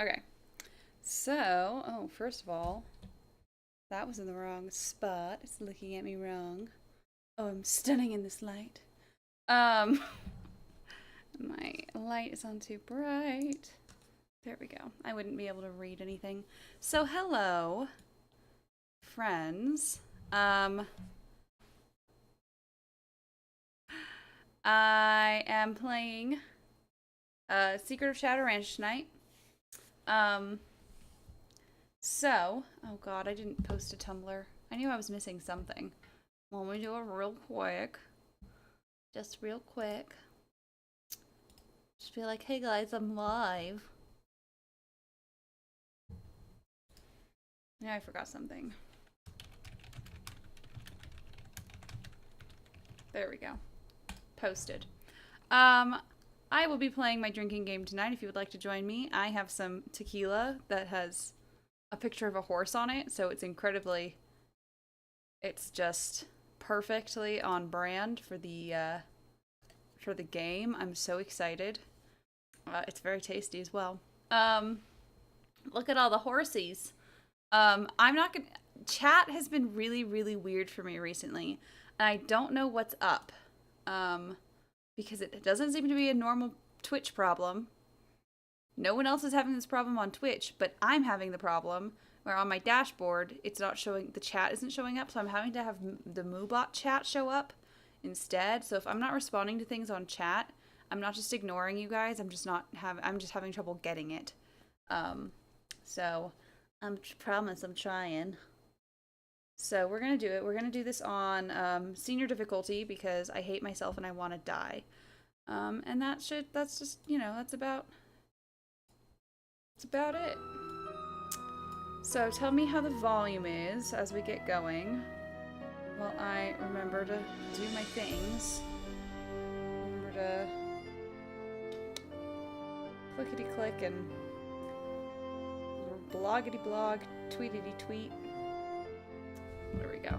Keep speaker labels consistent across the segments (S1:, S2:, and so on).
S1: Okay. So, first of all, that was in the wrong spot. It's looking at me wrong. Oh, I'm stunning in this light. Um, my light is on too bright. There we go. I wouldn't be able to read anything. So, hello, friends. I am playing Secret of Shadow Ranch tonight. Oh god, I didn't post a Tumblr. I knew I was missing something. Let me do it real quick. Just real quick. Just be like, hey guys, I'm live. Yeah, I forgot something. There we go. Posted. I will be playing my drinking game tonight if you would like to join me. I have some tequila that has a picture of a horse on it, so it's just perfectly on brand for the game. I'm so excited. It's very tasty as well. Look at all the horsies. I'm not gonna. Chat has been really, really weird for me recently, and I don't know what's up. Because it doesn't seem to be a normal Twitch problem. No one else is having this problem on Twitch, but I'm having the problem where on my dashboard, it's not showing, the chat isn't showing up, so I'm having to have the Moobot chat show up instead. So if I'm not responding to things on chat, I'm not just ignoring you guys, I'm just having trouble getting it. So I promise I'm trying. So we're going to do it. We're going to do this on senior difficulty because I hate myself and I want to die. And that's just, that's about it. So tell me how the volume is as we get going while I remember to do my things. Remember to clickety click and bloggity blog, tweetity tweet. There we go.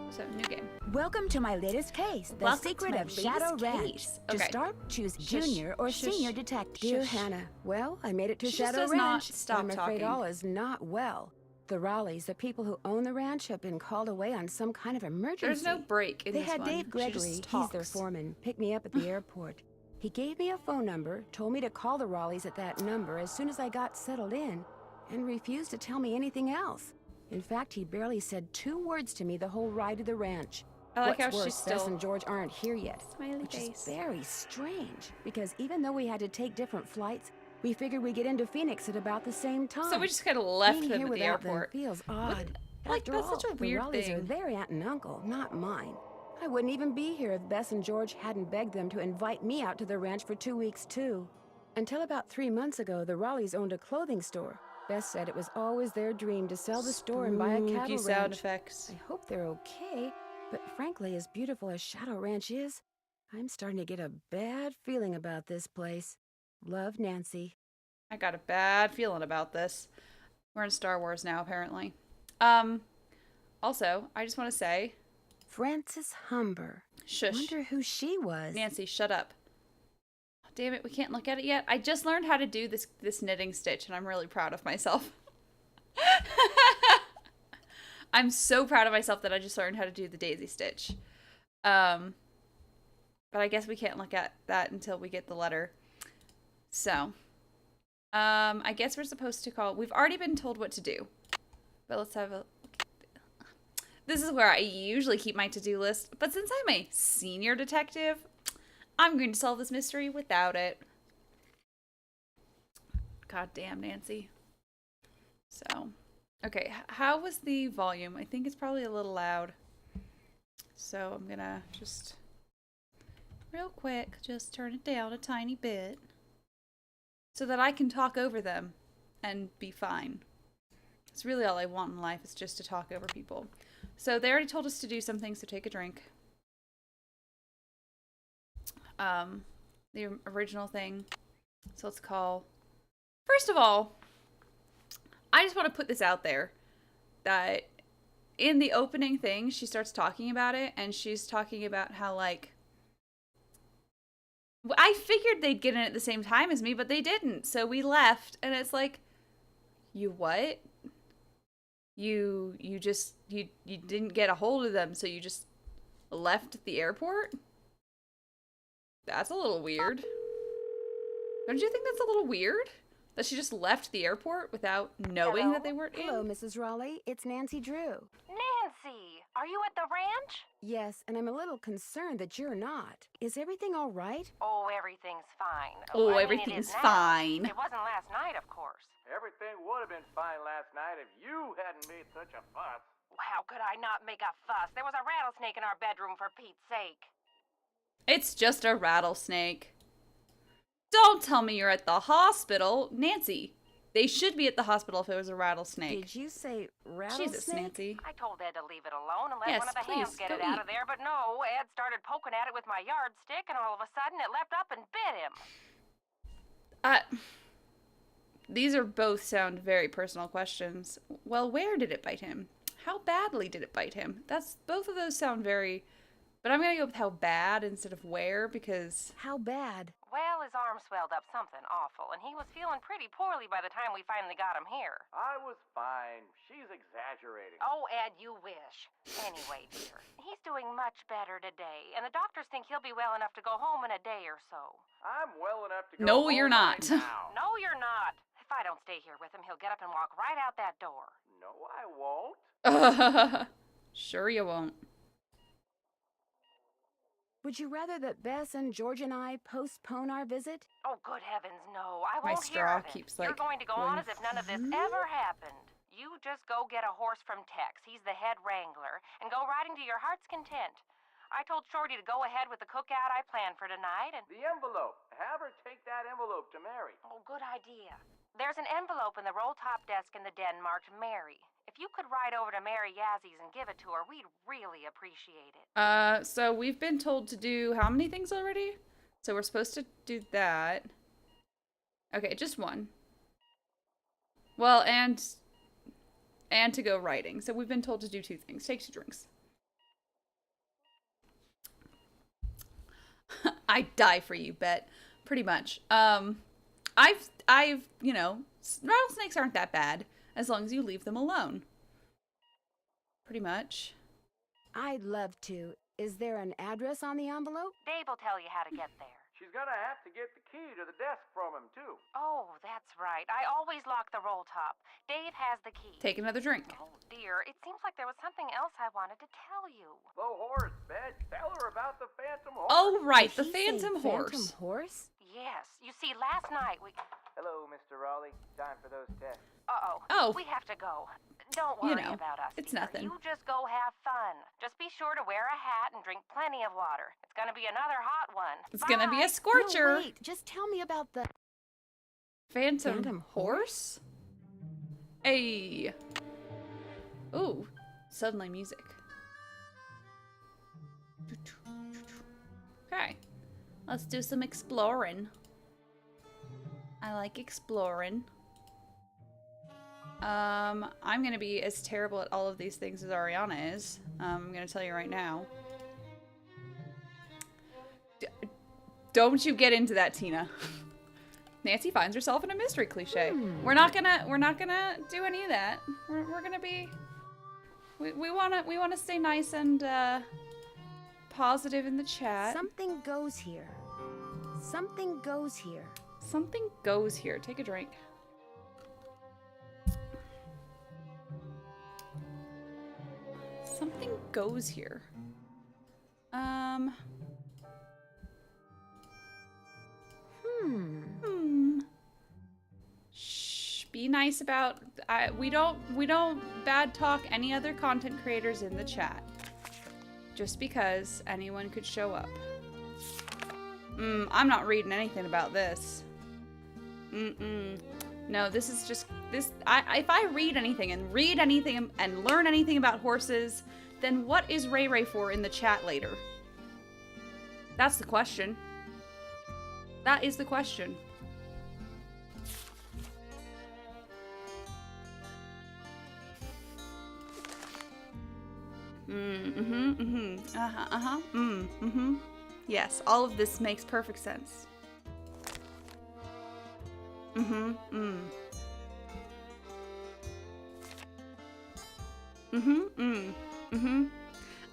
S1: So, new game.
S2: Welcome to my latest case, The Secret of Shadow Ranch.
S1: Okay.
S2: To start, choose Junior or Senior Detective.
S3: Dear Hannah, well, I made it to
S1: She just
S3: Shadow
S1: does
S3: Ranch.
S1: not stop
S3: I'm afraid
S1: talking.
S3: all is not well. The Raleighs, the people who own the ranch, have been called away on some kind of emergency.
S1: There's no break in
S3: They
S1: this
S3: had
S1: one.
S3: Dave
S1: She
S3: Gregory,
S1: just
S3: he's their
S1: talks.
S3: foreman, pick me up at the airport. He gave me a phone number, told me to call the Raleighs at that number as soon as I got settled in, and refused to tell me anything else. In fact, he barely said 2 words to me the whole ride to the ranch.
S1: I like
S3: What's
S1: how
S3: worse,
S1: she's still...
S3: Bess and George aren't here yet,
S1: Smiley
S3: which
S1: face.
S3: is very strange, because even though we had to take different flights, we figured we'd get into Phoenix at about the same time.
S1: So we just kind of left
S3: Being
S1: them
S3: here
S1: at the
S3: without
S1: airport.
S3: them feels odd.
S1: Like,
S3: After
S1: that's
S3: all,
S1: such a weird
S3: the Raleighs are
S1: thing.
S3: their aunt and uncle, not mine. I wouldn't even be here if Bess and George hadn't begged them to invite me out to the ranch for 2 weeks, too. Until about 3 months ago, the Raleighs owned a clothing store. Bess said it was always their dream to sell the store and buy a cattle
S1: Spooky
S3: ranch.
S1: sound effects.
S3: I hope they're okay, but frankly, as beautiful as Shadow Ranch is, I'm starting to get a bad feeling about this place. Love, Nancy.
S1: I got a bad feeling about this. We're in Star Wars now, apparently. Also, I just want to say...
S3: Frances Humber.
S1: Shush.
S3: Wonder who she was.
S1: Nancy, shut up. Oh, damn it, we can't look at it yet. I just learned how to do this knitting stitch, and I'm really proud of myself. I'm so proud of myself that I just learned how to do the daisy stitch. But I guess we can't look at that until we get the letter. So, I guess we're supposed to call... We've already been told what to do. But let's have a... This is where I usually keep my to-do list. But since I'm a senior detective, I'm going to solve this mystery without it. God damn, Nancy. So, okay. How was the volume? I think it's probably a little loud. So I'm gonna just... real quick, just turn it down a tiny bit. So that I can talk over them and be fine. It's really all I want in life, is just to talk over people. So they already told us to do something, so take a drink. The original thing. So let's call... First of all, I just want to put this out there. That in the opening thing, she starts talking about it, and she's talking about how, like... I figured they'd get in at the same time as me, but they didn't. So we left, and it's like, You what? You didn't get a hold of them, so you just left the airport? That's a little weird. Don't you think that's a little weird? That she just left the airport without knowing that they weren't in?
S3: Hello, Mrs. Raleigh. It's Nancy Drew.
S2: Nancy, are you at the ranch?
S3: Yes, and I'm a little concerned that you're not. Is everything all right?
S2: Oh, everything's fine.
S1: Oh,
S2: I mean,
S1: everything's
S2: it is now.
S1: fine.
S2: It wasn't last night, of course.
S4: Everything would have been fine last night if you hadn't made such a fuss.
S2: How could I not make a fuss? There was a rattlesnake in our bedroom, for Pete's sake.
S1: It's just a rattlesnake. Don't tell me you're at the hospital. Nancy, they should be at the hospital if it was a rattlesnake.
S3: Did you say rattlesnake?
S1: Jesus, Nancy.
S2: I told Ed to leave it alone and let
S1: Yes,
S2: one of the
S1: please,
S2: hands get
S1: go
S2: it out
S1: eat.
S2: of there, but no, Ed started poking at it with my yardstick, and all of a sudden it leapt up and bit him.
S1: These are both sound very personal questions. Well, where did it bite him? How badly did it bite him? Both of those sound very, but I'm gonna go with how bad instead of where, because
S3: How bad?
S2: Well, his arm swelled up something awful, and he was feeling pretty poorly by the time we finally got him here.
S4: I was fine. She's exaggerating.
S2: Oh, Ed, you wish. Anyway, dear, he's doing much better today, and the doctors think he'll be well enough to go home in a day or so.
S4: I'm well enough to go
S1: No,
S4: home
S1: you're not.
S4: right now.
S2: No, you're not. If I don't stay here with him, he'll get up and walk right out that door.
S4: No, I won't.
S1: sure you won't.
S3: Would you rather that Bess and George and I postpone our visit?
S2: Oh, good heavens, no. I
S1: My
S2: won't
S1: straw
S2: hear of it.
S1: keeps,
S2: You're
S1: like,
S2: going to go
S1: going
S2: on as if none of this ever happened. You just go get a horse from Tex. He's the head wrangler. And go riding to your heart's content. I told Shorty to go ahead with the cookout I planned for tonight, and...
S4: The envelope. Have her take that envelope to Mary.
S2: Oh, good idea. There's an envelope in the roll-top desk in the den marked Mary. If you could ride over to Mary Yazzie and give it to her, we'd really appreciate it.
S1: So we've been told to do how many things already? So we're supposed to do that. Okay, just one. Well, and to go riding. So we've been told to do 2 things. Take 2 drinks. I'd die for you, Bet. Pretty much. I've, you know, rattlesnakes aren't that bad as long as you leave them alone. Pretty much.
S3: I'd love to. Is there an address on the envelope?
S2: Dave will tell you how to get there.
S4: She's gonna have to get the key to the desk from him, too.
S2: Oh, that's right. I always lock the roll top. Dave has the key.
S1: Take another drink.
S2: Oh, dear. It seems like there was something else I wanted to tell you.
S4: The horse, Bet. Tell her about the phantom horse.
S1: Oh, right, the
S3: Did he say
S1: Phantom Horse.
S3: Phantom horse?
S2: Yes. You see, last night we...
S4: Hello, Mr. Raleigh. Time for those tests.
S2: Uh-oh.
S1: Oh.
S2: We have to go. Don't
S1: You
S2: worry
S1: know,
S2: about us.
S1: it's
S2: dear.
S1: nothing.
S2: You just go have fun. Just be sure to wear a hat and drink plenty of water. It's gonna be another hot one.
S1: It's gonna be a
S2: Bye.
S1: scorcher.
S3: No, wait. Just tell me about the...
S1: Phantom
S3: Phantom
S1: Horse? Hey. Ooh, suddenly music. Okay, let's do some exploring. I like exploring. I'm gonna be as terrible at all of these things as Ariana is. I'm gonna tell you right now. Don't you get into that, Tina. Nancy finds herself in a mystery cliche. We're not gonna do any of that. We're gonna be. We wanna stay nice and positive in the chat.
S3: Something goes here. Something goes here.
S1: Something goes here. Take a drink. Something goes here. Shh. Be nice about. We don't bad talk any other content creators in the chat. Just because anyone could show up. I'm not reading anything about this. No, this is just this. If I read anything and learn anything about horses, then what is Ray Ray for in the chat later? That's the question. That is the question. Yes, all of this makes perfect sense.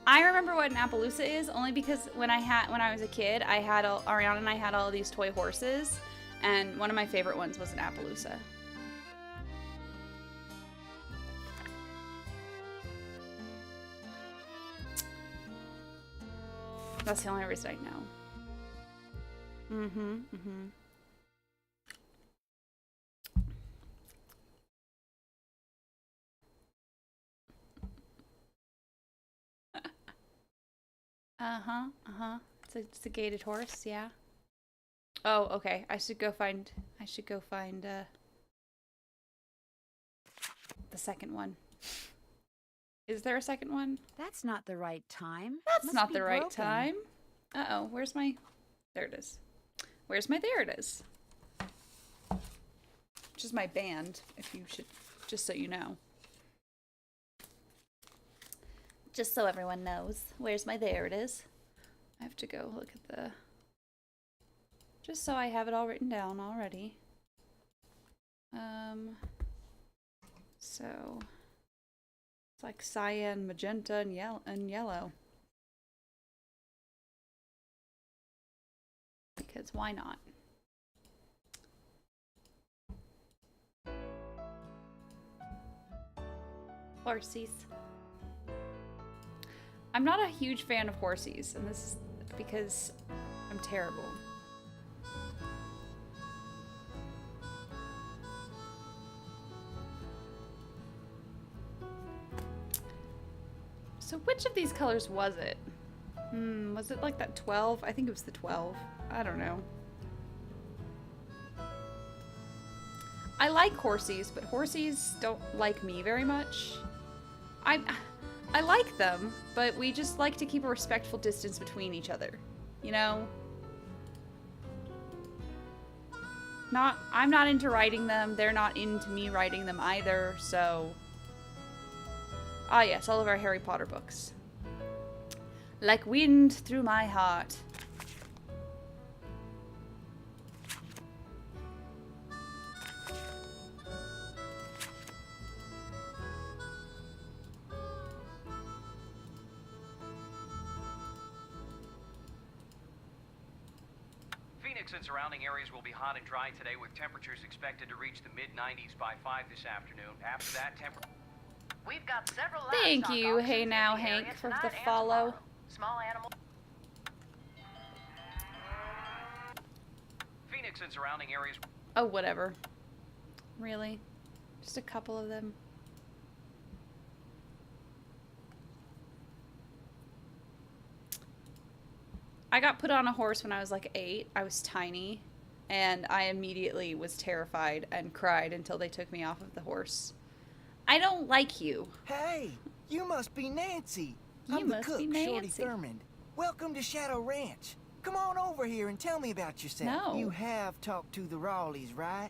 S1: I remember what an Appaloosa is only because when I was a kid, Ariana and I had all of these toy horses, and one of my favorite ones was an Appaloosa. That's the only reason I know. It's a gated horse, yeah. Oh, okay. I should go find the second one. Is there a second one?
S3: That's not the right time.
S1: That's
S3: Must
S1: not
S3: be
S1: the right
S3: broken.
S1: time. Uh-oh, where's my... There it is. Where's my... There it is. Which is my band, if you should... Just so you know. Just so everyone knows. Where's my... There it is. I have to go look at the... Just so I have it all written down already. So... It's like cyan, magenta, and yellow. Because why not? Horsies. I'm not a huge fan of horsies, and this is because I'm terrible. So which of these colors was it? Was it like that 12? I think it was the 12. I don't know. I like horsies, but horsies don't like me very much. I like them, but we just like to keep a respectful distance between each other. You know? I'm not into riding them. They're not into me riding them either, so... Ah yes, all of our Harry Potter books. Like wind through my heart.
S5: Phoenix and surrounding areas will be hot and dry today, with temperatures expected to reach the mid-90s by 5 this afternoon. After that,
S2: We've got several
S1: Thank
S2: livestock
S1: you,
S2: auctions
S1: Hey
S2: in
S1: Now
S2: the area
S1: Hank, for
S2: tonight
S1: the
S2: and
S1: follow.
S2: tomorrow. Small animal.
S5: Phoenix and surrounding areas.
S1: Oh, whatever. Really? Just a couple of them. I got put on a horse when I was like 8. I was tiny, and I immediately was terrified and cried until they took me off of the horse. I don't like you.
S6: Hey, you must be Nancy.
S1: You
S6: I'm the
S1: must
S6: cook,
S1: be
S6: Shorty
S1: Nancy.
S6: Thurmond. Welcome to Shadow Ranch. Come on over here and tell me about yourself.
S1: No.
S6: You have talked to the Rawleys, right?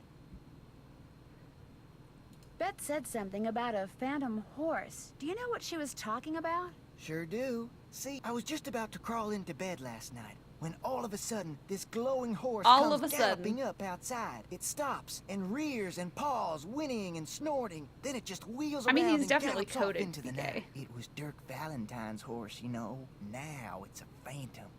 S3: Beth said something about a phantom horse. Do you know what she was talking about?
S6: Sure do. See, I was just about to crawl into bed last night when all of a sudden this glowing horse
S1: All
S6: comes
S1: of a
S6: galloping
S1: sudden.
S6: up outside. It stops and rears and paws, whinnying and snorting. Then it just wheels
S1: I mean,
S6: around
S1: he's
S6: and
S1: definitely
S6: gallops off
S1: coded
S6: into
S1: to
S6: the
S1: be
S6: night.
S1: gay.
S6: It was Dirk Valentine's horse, you know. Now it's a phantom.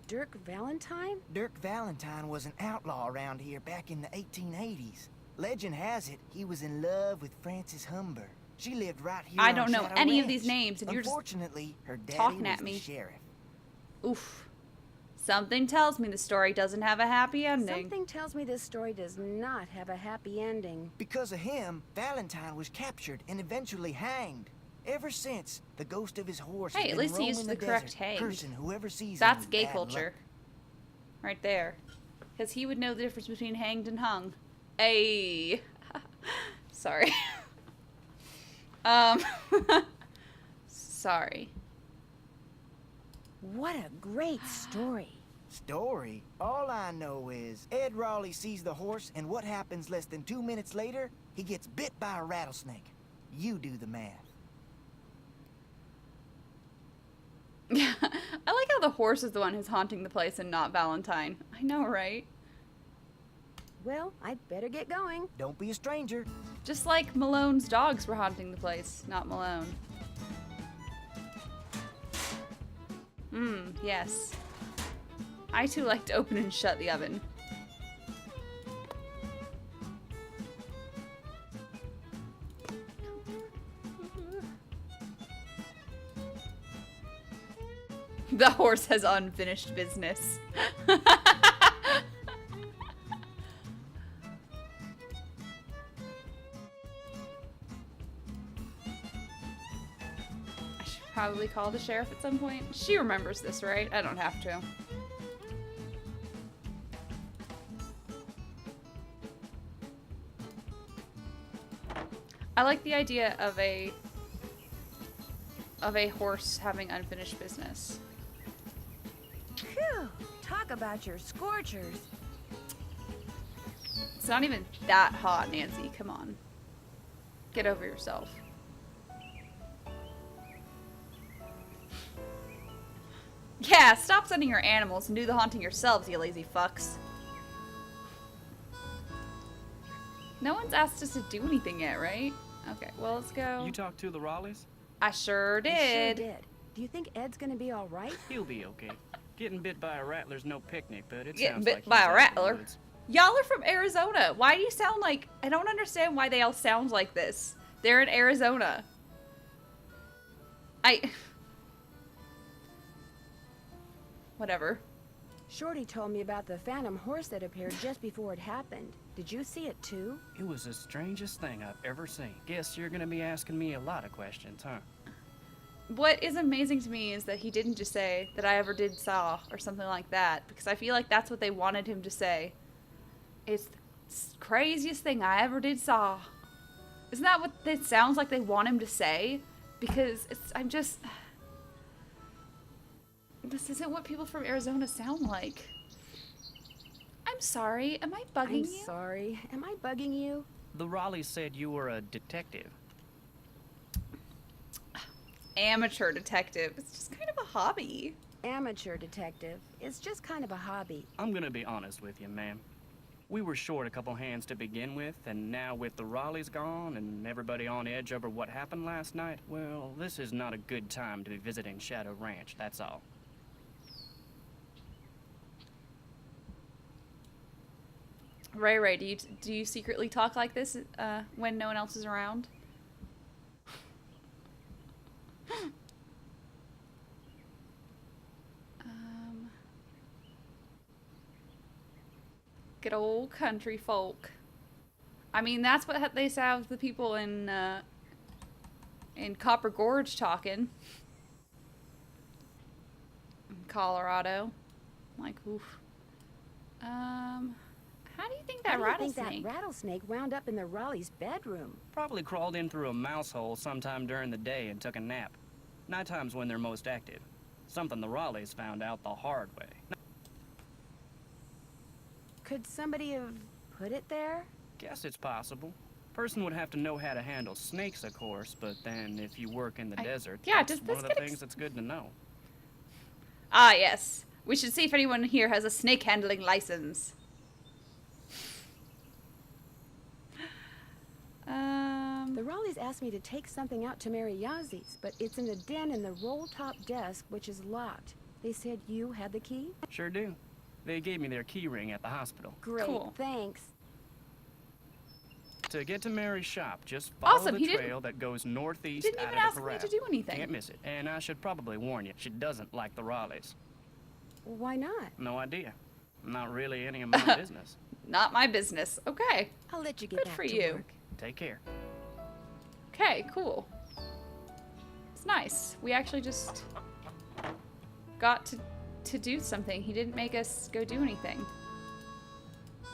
S3: Dirk Valentine?
S6: Dirk Valentine was an outlaw around here back in the 1880s. Legend has it he was in love with Frances Humber. She lived right here
S1: I
S6: on
S1: don't know
S6: Shadow
S1: any of
S6: Ranch.
S1: these names, and you're just
S6: Unfortunately, her daddy
S1: talking
S6: was
S1: at
S6: the
S1: me.
S6: sheriff.
S1: Oof. Something tells me the story doesn't have a happy ending.
S3: Something tells me this story does not have a happy ending.
S6: Because of him, Valentine was captured and eventually hanged. Ever since, the ghost of his horse
S1: Hey,
S6: has
S1: at
S6: been
S1: least he used
S6: roaming
S1: the correct
S6: desert,
S1: hanged.
S6: cursing whoever sees him
S1: That's
S6: with
S1: gay
S6: bad
S1: culture.
S6: luck.
S1: Right there. Because he would know the difference between hanged and hung. Ayy. Sorry. Sorry.
S3: What a great story.
S6: Story? All I know is Ed Raleigh sees the horse, and what happens less than 2 minutes later? He gets bit by a rattlesnake. You do the math.
S1: Yeah, I like how the horse is the one who's haunting the place and not Valentine. I know, right?
S3: Well, I'd better get going.
S6: Don't be a stranger.
S1: Just like Malone's dogs were haunting the place, not Malone. Yes. I too like to open and shut the oven. The horse has unfinished business. Probably call the sheriff at some point. She remembers this, right? I don't have to. I like the idea of a horse having unfinished business.
S3: Phew! Talk about your scorchers.
S1: It's not even that hot, Nancy. Come on. Get over yourself. Yeah, stop sending your animals and do the haunting yourselves, you lazy fucks. No one's asked us to do anything yet, right? Okay, well, let's go.
S7: You talked to the Raleighs?
S1: I sure did.
S3: I sure did. Do you think Ed's gonna be all right?
S7: He'll be okay. Getting bit by a rattler's no picnic, but it
S1: Getting
S7: sounds
S1: bit
S7: like
S1: by
S7: he's
S1: a
S7: out of the
S1: rattler?
S7: woods.
S1: Y'all are from Arizona. Why do you sound like... I don't understand why they all sound like this. They're in Arizona. Whatever.
S3: Shorty told me about the phantom horse that appeared just before it happened. Did you see it too?
S7: It was the strangest thing I've ever seen. Guess you're gonna be asking me a lot of questions, huh?
S1: What is amazing to me is that he didn't just say that I ever did saw or something like that, because I feel like that's what they wanted him to say. It's the craziest thing I ever did saw. Isn't that what it sounds like they want him to say? Because this isn't what people from Arizona sound like. I'm sorry, am I bugging you?
S3: I'm sorry. Am I bugging you?
S7: The Raleighs said you were a detective.
S1: Amateur detective. It's just kind of a hobby.
S3: Amateur detective. It's just kind of a hobby.
S7: I'm gonna be honest with you, ma'am. We were short a couple hands to begin with, and now with the Raleighs gone and everybody on edge over what happened last night, well, this is not a good time to be visiting Shadow Ranch, that's all.
S1: Ray, do you secretly talk like this when no one else is around? Good old country folk. I mean, that's what they have the people in Copper Gorge talking. In Colorado. Like, oof. How do you think that
S3: How do you think
S1: rattlesnake?
S3: that rattlesnake wound up in the Raleigh's bedroom?
S7: Probably crawled in through a mouse hole sometime during the day and took a nap. Nighttime's when they're most active. Something the Raleighs found out the hard way.
S3: Could somebody have put it there?
S7: Guess it's possible. Person would have to know how to handle snakes, of course, but then if you work in the desert,
S1: yeah,
S7: that's
S1: does
S7: one
S1: this
S7: of the
S1: get
S7: things that's good to know.
S1: Ah, yes. We should see if anyone here has a snake handling license.
S3: The Raleighs asked me to take something out to Mary Yazi's, but it's in a den in the roll-top desk, which is locked. They said you had the key?
S7: Sure do. They gave me their key ring at the hospital.
S3: Great,
S1: Cool.
S3: thanks.
S7: To get to Mary's shop, just follow
S1: Awesome,
S7: the
S1: he didn't-
S7: trail that goes northeast
S1: didn't
S7: out
S1: even
S7: of
S1: ask
S7: the
S1: me
S7: corral.
S1: to do anything.
S7: Can't miss it. And I should probably warn you, she doesn't like the Raleighs.
S3: Why not?
S7: No idea. Not really any of my business.
S1: Not my business. Okay.
S3: I'll let you get
S1: Good
S3: back
S1: for
S3: to
S1: you.
S3: work.
S7: Take care.
S1: Okay, cool. It's nice. We actually just got to do something. He didn't make us go do anything.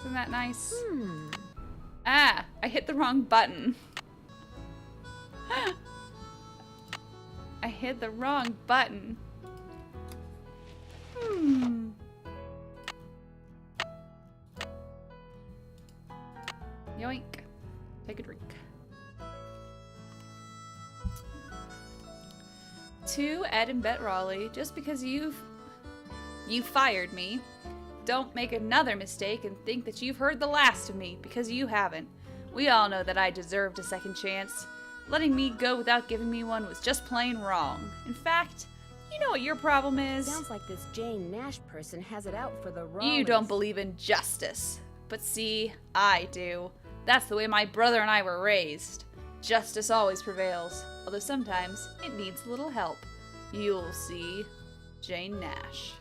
S1: Isn't that nice? Ah, I hit the wrong button. I hit the wrong button. Yoink. Take a drink. To Ed and Bet Raleigh, just because you fired me, don't make another mistake and think that you've heard the last of me, because you haven't. We all know that I deserved a second chance. Letting me go without giving me one was just plain wrong. In fact, you know what your problem is?
S3: Sounds like this Jane Nash person has it out for the Raleighs.
S1: You don't believe in justice. But see, I do. That's the way my brother and I were raised. Justice always prevails, although sometimes it needs a little help. You'll see. Jane Nash.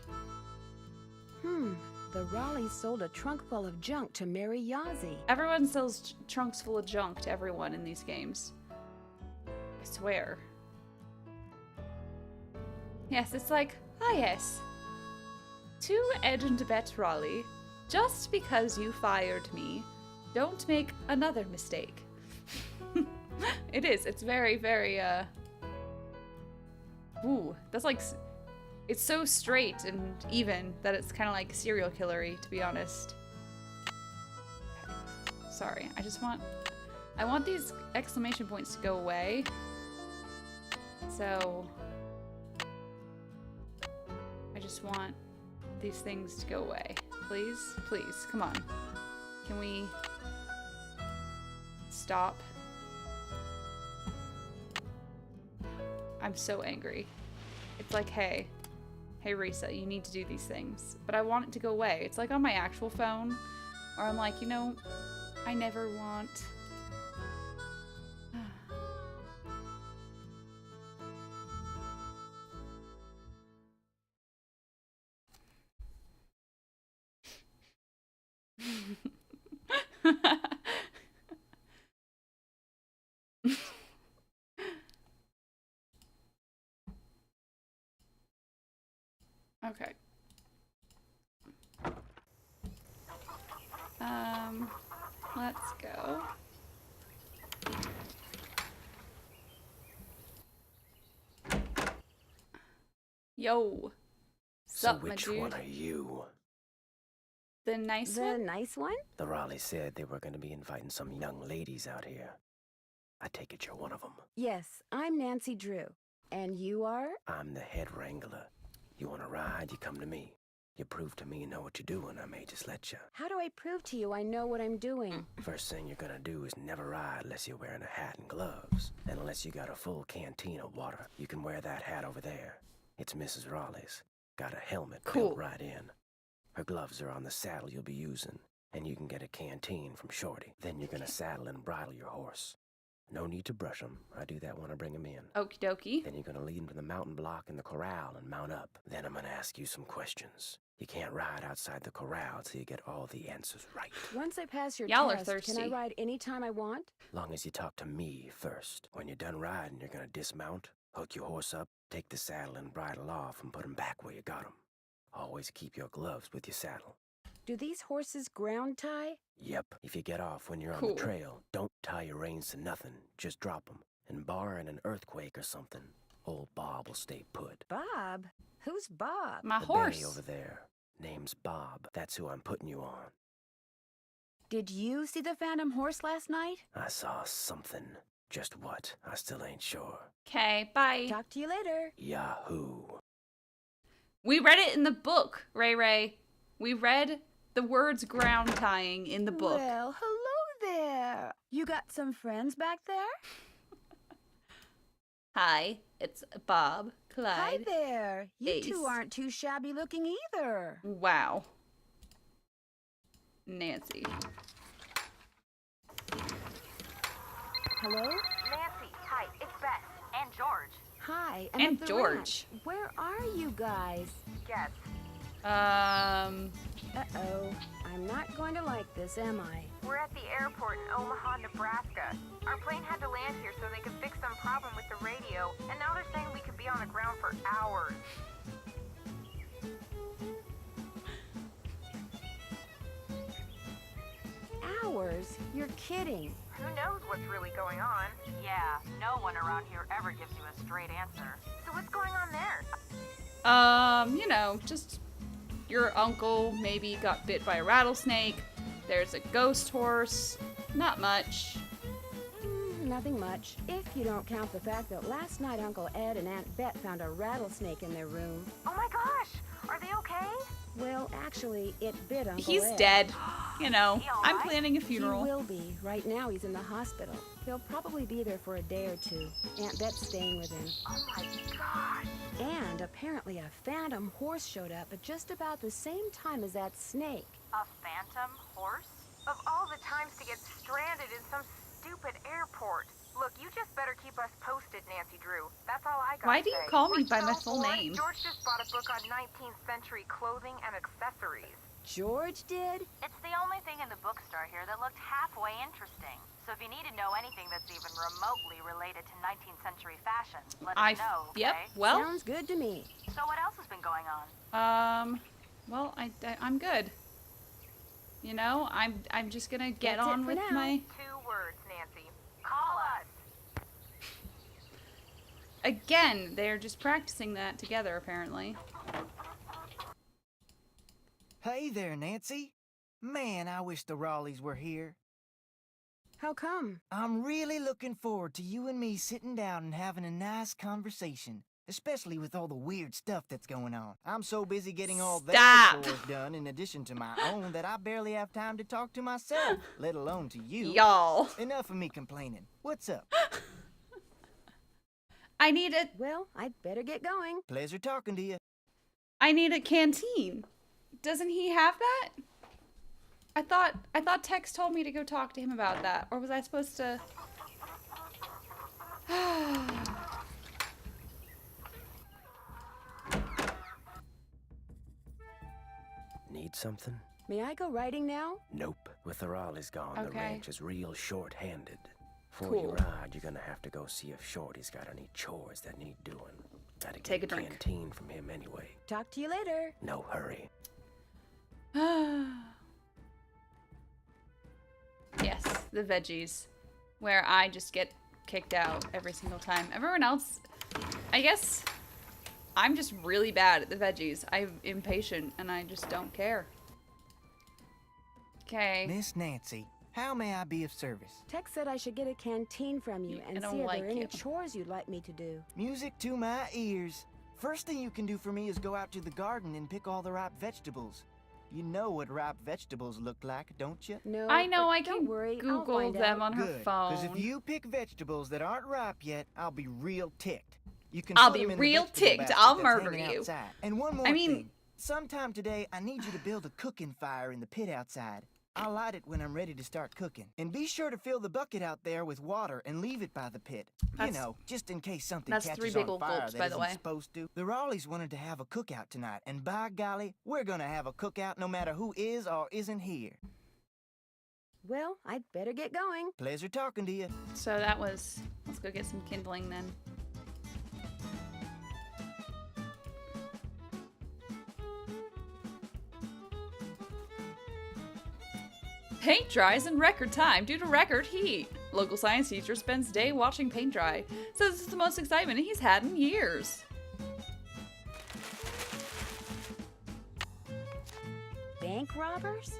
S3: The Raleighs sold a trunk full of junk to Mary Yazzie.
S1: Everyone sells trunks full of junk to everyone in these games. I swear. Yes, it's like, yes. To Ed and Bet Raleigh, just because you fired me, don't make another mistake. It is. It's very, very, ooh, that's like, it's so straight and even that it's kind of like serial killery, to be honest. Okay. Sorry, I want these exclamation points to go away. So, I just want these things to go away. Please, please, come on. Can we stop? I'm so angry. It's like, hey, Rissa, you need to do these things. But I want it to go away. It's like on my actual phone, or I'm like, you know, I never want... Okay. Let's go. Yo. Sup, my
S8: which
S1: dude?
S8: one are you?
S1: The nice one?
S3: The nice one?
S8: The Raleighs said they were going to be inviting some young ladies out here. I take it you're one of them.
S3: Yes, I'm Nancy Drew. And you are?
S8: I'm the head wrangler. You want to ride, you come to me. You prove to me you know what you're doing, I may just let you.
S3: How do I prove to you I know what I'm doing?
S8: First thing you're gonna do is never ride unless you're wearing a hat and gloves. And unless you got a full canteen of water. You can wear that hat over there. It's Mrs. Raleigh's. Got a helmet
S1: Cool.
S8: built right in. Her gloves are on the saddle you'll be using. And you can get a canteen from Shorty. Then you're gonna saddle and bridle your horse. No need to brush him. I do that when I bring him in.
S1: Okie dokie.
S8: Then you're gonna lead him to the mountain block in the corral and mount up. Then I'm gonna ask you some questions. You can't ride outside the corral till you get all the answers right.
S3: Once I pass your
S1: Y'all are
S3: test, can I
S1: thirsty.
S3: ride anytime I want?
S8: Long as you talk to me first. When you're done riding, you're gonna dismount, hook your horse up, take the saddle and bridle off, and put him back where you got him. Always keep your gloves with your saddle.
S3: Do these horses ground tie?
S8: Yep. If you get off when you're on
S1: Cool.
S8: the trail, don't tie your reins to nothing. Just drop them. And barring an earthquake or something, old Bob will stay put.
S3: Bob? Who's Bob?
S1: My
S8: The
S1: horse.
S8: bay over there. Name's Bob. That's who I'm putting you on.
S3: Did you see the Phantom Horse last night?
S8: I saw something. Just what? I still ain't sure.
S1: Okay, bye.
S3: Talk to you later.
S8: Yahoo.
S1: We read it in the book, Ray. We read the words ground tying in the book.
S3: Well, hello there. You got some friends back there?
S1: Hi, it's Bob,
S3: Hi
S1: Clyde.
S3: there. You
S1: Ace.
S3: two aren't too shabby looking either.
S1: Wow. Nancy.
S3: Hello?
S2: Nancy, hi, it's Beth and George.
S3: Hi. I'm
S1: And
S3: at the
S1: George.
S3: ranch. Where are you guys?
S2: Guess.
S3: Uh-oh. I'm not going to like this, am I?
S2: We're at the airport in Omaha, Nebraska. Our plane had to land here so they could fix some problem with the radio, and now they're saying we could be on the ground for hours.
S3: Hours? You're kidding.
S2: Who knows what's really going on? Yeah, no one around here ever gives you a straight answer. So what's going on there?
S1: You know, just your uncle maybe got bit by a rattlesnake. There's a ghost horse. Not much.
S3: Nothing much. If you don't count the fact that last night Uncle Ed and Aunt Bet found a rattlesnake in their room.
S2: Oh my gosh! Are they okay?
S3: Well, actually, it bit Uncle
S1: He's
S3: Ed.
S1: dead. You know,
S2: He all
S1: I'm
S2: right?
S1: planning a
S3: He
S1: funeral.
S3: will be. Right now, he's in the hospital. He'll probably be there for a day or two. Aunt Bet's staying with him.
S2: Oh my god.
S3: And apparently a phantom horse showed up at just about the same time as that snake.
S2: A phantom horse? Of all the times to get stranded in some stupid airport. Look, you just better keep us posted, Nancy Drew. That's all I got.
S1: Why do you call me by my full
S2: bored.
S1: name?
S2: George just bought a book on 19th century clothing and accessories.
S3: George did?
S2: It's the only thing in the bookstore here that looked halfway interesting. So if you need to know anything that's even remotely related to 19th century fashion, let us know, okay?
S1: Yep, well,
S3: Sounds good to me.
S2: So what else has been going on?
S1: well, I'm good. You know, I'm just gonna get
S3: That's it
S1: on
S3: for
S1: with
S3: now.
S1: my...
S2: 2 words, Nancy. Call us.
S1: Again, they're just practicing that together, apparently.
S6: Hey there, Nancy. Man, I wish the Raleighs were here.
S3: How come?
S6: I'm really looking forward to you and me sitting down and having a nice conversation, especially with all the weird stuff that's going on. I'm so busy getting all their
S1: Stop.
S6: chores done in addition to my own that I barely have time to talk to myself, let alone to you.
S1: Y'all.
S6: Enough of me complaining. What's up?
S1: I need a...
S3: Well, I'd better get going.
S6: Pleasure talking to you.
S1: I need a canteen. Doesn't he have that? I thought Tex told me to go talk to him about that. Or was I supposed to...
S8: Need something?
S3: May I go riding now?
S8: Nope. With the Raleighs gone, the
S1: Okay.
S8: ranch is real short-handed. Before
S1: Cool.
S8: you ride, you're gonna have to go see if Shorty's got any chores that need doing. Gotta
S1: Take
S8: get
S1: a
S8: a
S1: drink.
S8: canteen from him anyway.
S3: Talk to you later.
S8: No hurry.
S1: Yes, the veggies. Where I just get kicked out every single time. Everyone else, I guess I'm just really bad at the veggies. I'm impatient and I just don't care. Okay.
S6: Miss Nancy, how may I be of service?
S3: Tex said I should get a canteen from you
S1: I
S3: and
S1: don't
S3: see if
S1: like
S3: there are any
S1: you.
S3: chores you'd like me to do.
S6: Music to my ears. First thing you can do for me is go out to the garden and pick all the ripe vegetables. You know what ripe vegetables look like, don't you?
S3: No,
S1: I know
S3: but
S1: I
S3: don't
S1: can
S3: worry, I'll
S1: Google
S3: find
S1: them
S3: out.
S1: on her
S6: Good,
S1: phone.
S6: because if you pick vegetables that aren't ripe yet, I'll be real ticked. You can
S1: I'll
S6: put
S1: be
S6: 'em in the
S1: real
S6: vegetable
S1: ticked.
S6: basket
S1: I'll
S6: that's
S1: murder
S6: hanging
S1: you.
S6: outside. And one more
S1: I mean-
S6: thing. Sometime today, I need you to build a cooking fire in the pit outside. I'll light it when I'm ready to start cooking. And be sure to fill the bucket out there with water and leave it by the pit.
S1: That's-
S6: you know, just in case something
S1: that's
S6: catches
S1: 3 big
S6: on
S1: old
S6: fire
S1: gulps,
S6: that
S1: by the
S6: isn't
S1: way.
S6: supposed to. The Raleighs wanted to have a cookout tonight, and by golly, we're gonna have a cookout no matter who is or isn't here.
S3: Well, I'd better get going.
S6: Pleasure talking to you.
S1: So that was, let's go get some kindling then. Paint dries in record time due to record heat. Local science teacher spends day watching paint dry. Says it's the most excitement he's had in years.
S3: Bank robbers?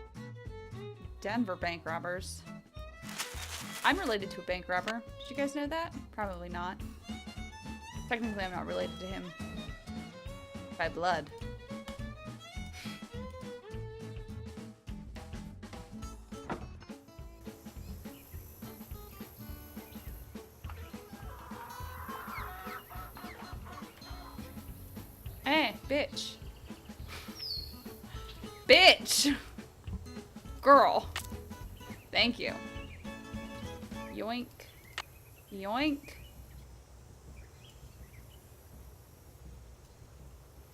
S1: Denver bank robbers. I'm related to a bank robber. Did you guys know that? Probably not. Technically, I'm not related to him. By blood. Hey, bitch. Bitch! Girl. Thank you. Yoink. Yoink.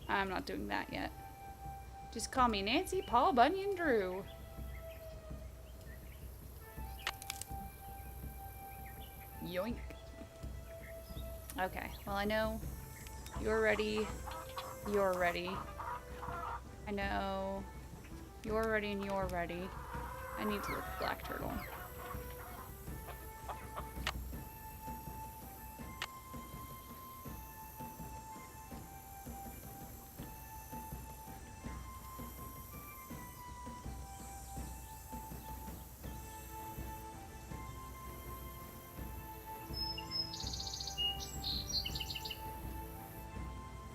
S1: I'm not doing that yet. Just call me Nancy Paul Bunyan Drew. Yoink. Okay, well I know you're ready. You're ready. I know you're ready and you're ready. I need to look at Black Turtle.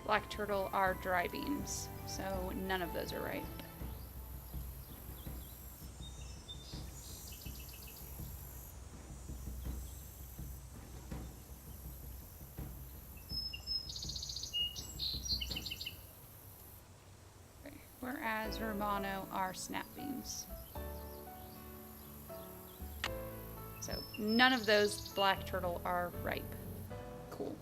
S1: Black Turtle are dry beans. So none of those are right. Okay. Whereas Romano are snap beans. So none of those black turtle are ripe. Cool.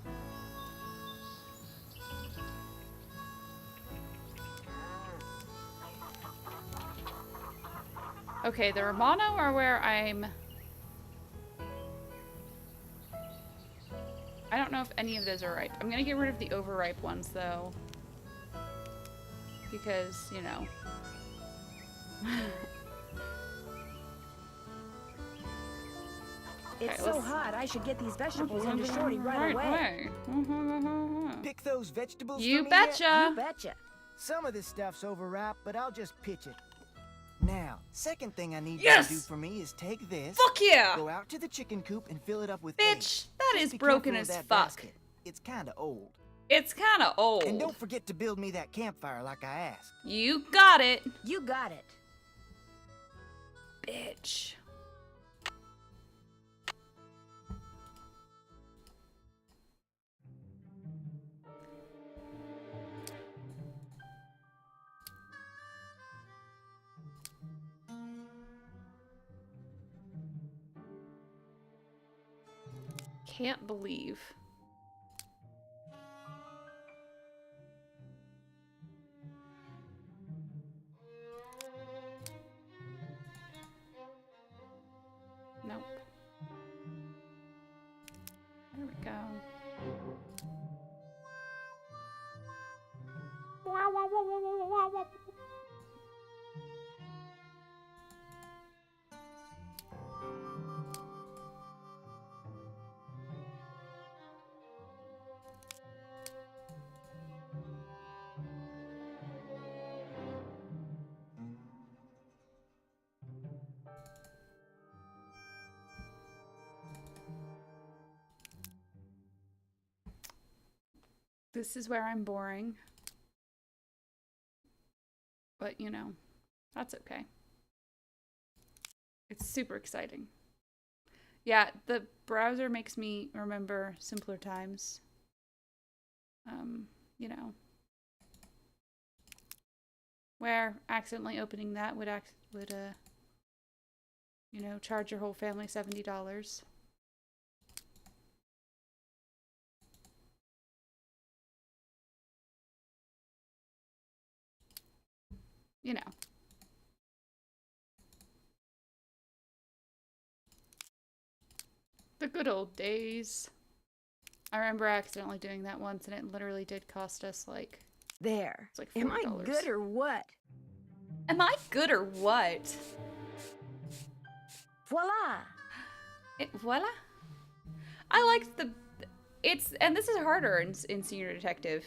S1: Okay, the Romano are where I don't know if any of those are ripe. I'm gonna get rid of the overripe ones though. Because, you know.
S3: It's
S1: Okay,
S3: so hot, I should get these vegetables into Shorty right away.
S6: Pick those vegetables
S1: You
S6: for me yet?
S1: betcha!
S3: You betcha.
S6: Some of this stuff's overripe, but I'll just pitch it. Now, second thing I need you
S1: Yes!
S6: to do for me is take this,
S1: Fuck yeah!
S6: go out to the chicken coop and fill it up with
S1: Bitch,
S6: eggs.
S1: that
S6: Just
S1: is
S6: be
S1: broken
S6: careful
S1: as
S6: with that
S1: fuck.
S6: basket. It's kinda old.
S1: It's kinda old.
S6: And don't forget to build me that campfire like I asked.
S1: You got it,
S3: You got it.
S1: bitch. Can't believe. Nope. There we go. This is where I'm boring. But, you know, that's okay. It's super exciting. Yeah, the browser makes me remember simpler times. You know, where accidentally opening that would you know, charge your whole family $70. You know. The good old days. I remember accidentally doing that once, and it literally did cost us like...
S3: There.
S1: It's like
S3: Am I
S1: $40.
S3: good or what?
S1: Am I good or what?
S3: Voila!
S1: Voila? I liked the... And this is harder in Senior Detective.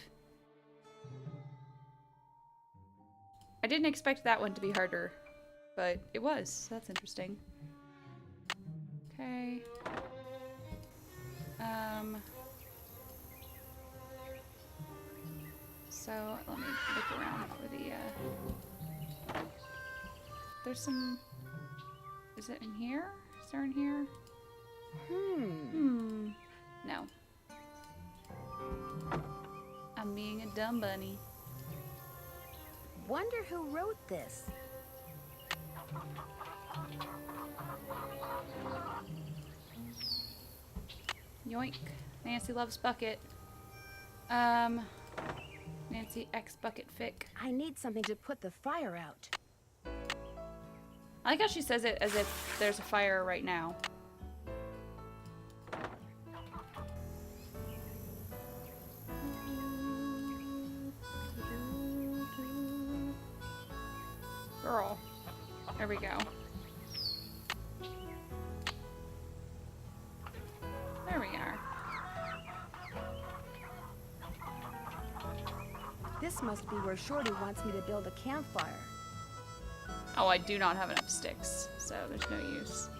S1: I didn't expect that one to be harder, but it was. So that's interesting. Okay. So let me look around for the, there's some, is it in here? Is there in here? No. I'm being a dumb bunny.
S3: Wonder who wrote this.
S1: Yoink. Nancy loves bucket. Nancy X bucket fic.
S3: I need something to put the fire out.
S1: I like how she says it as if there's a fire right now. Girl. There we go. There we are.
S3: This must be where Shorty wants me to build a campfire.
S1: Oh, I do not have enough sticks, so there's no use.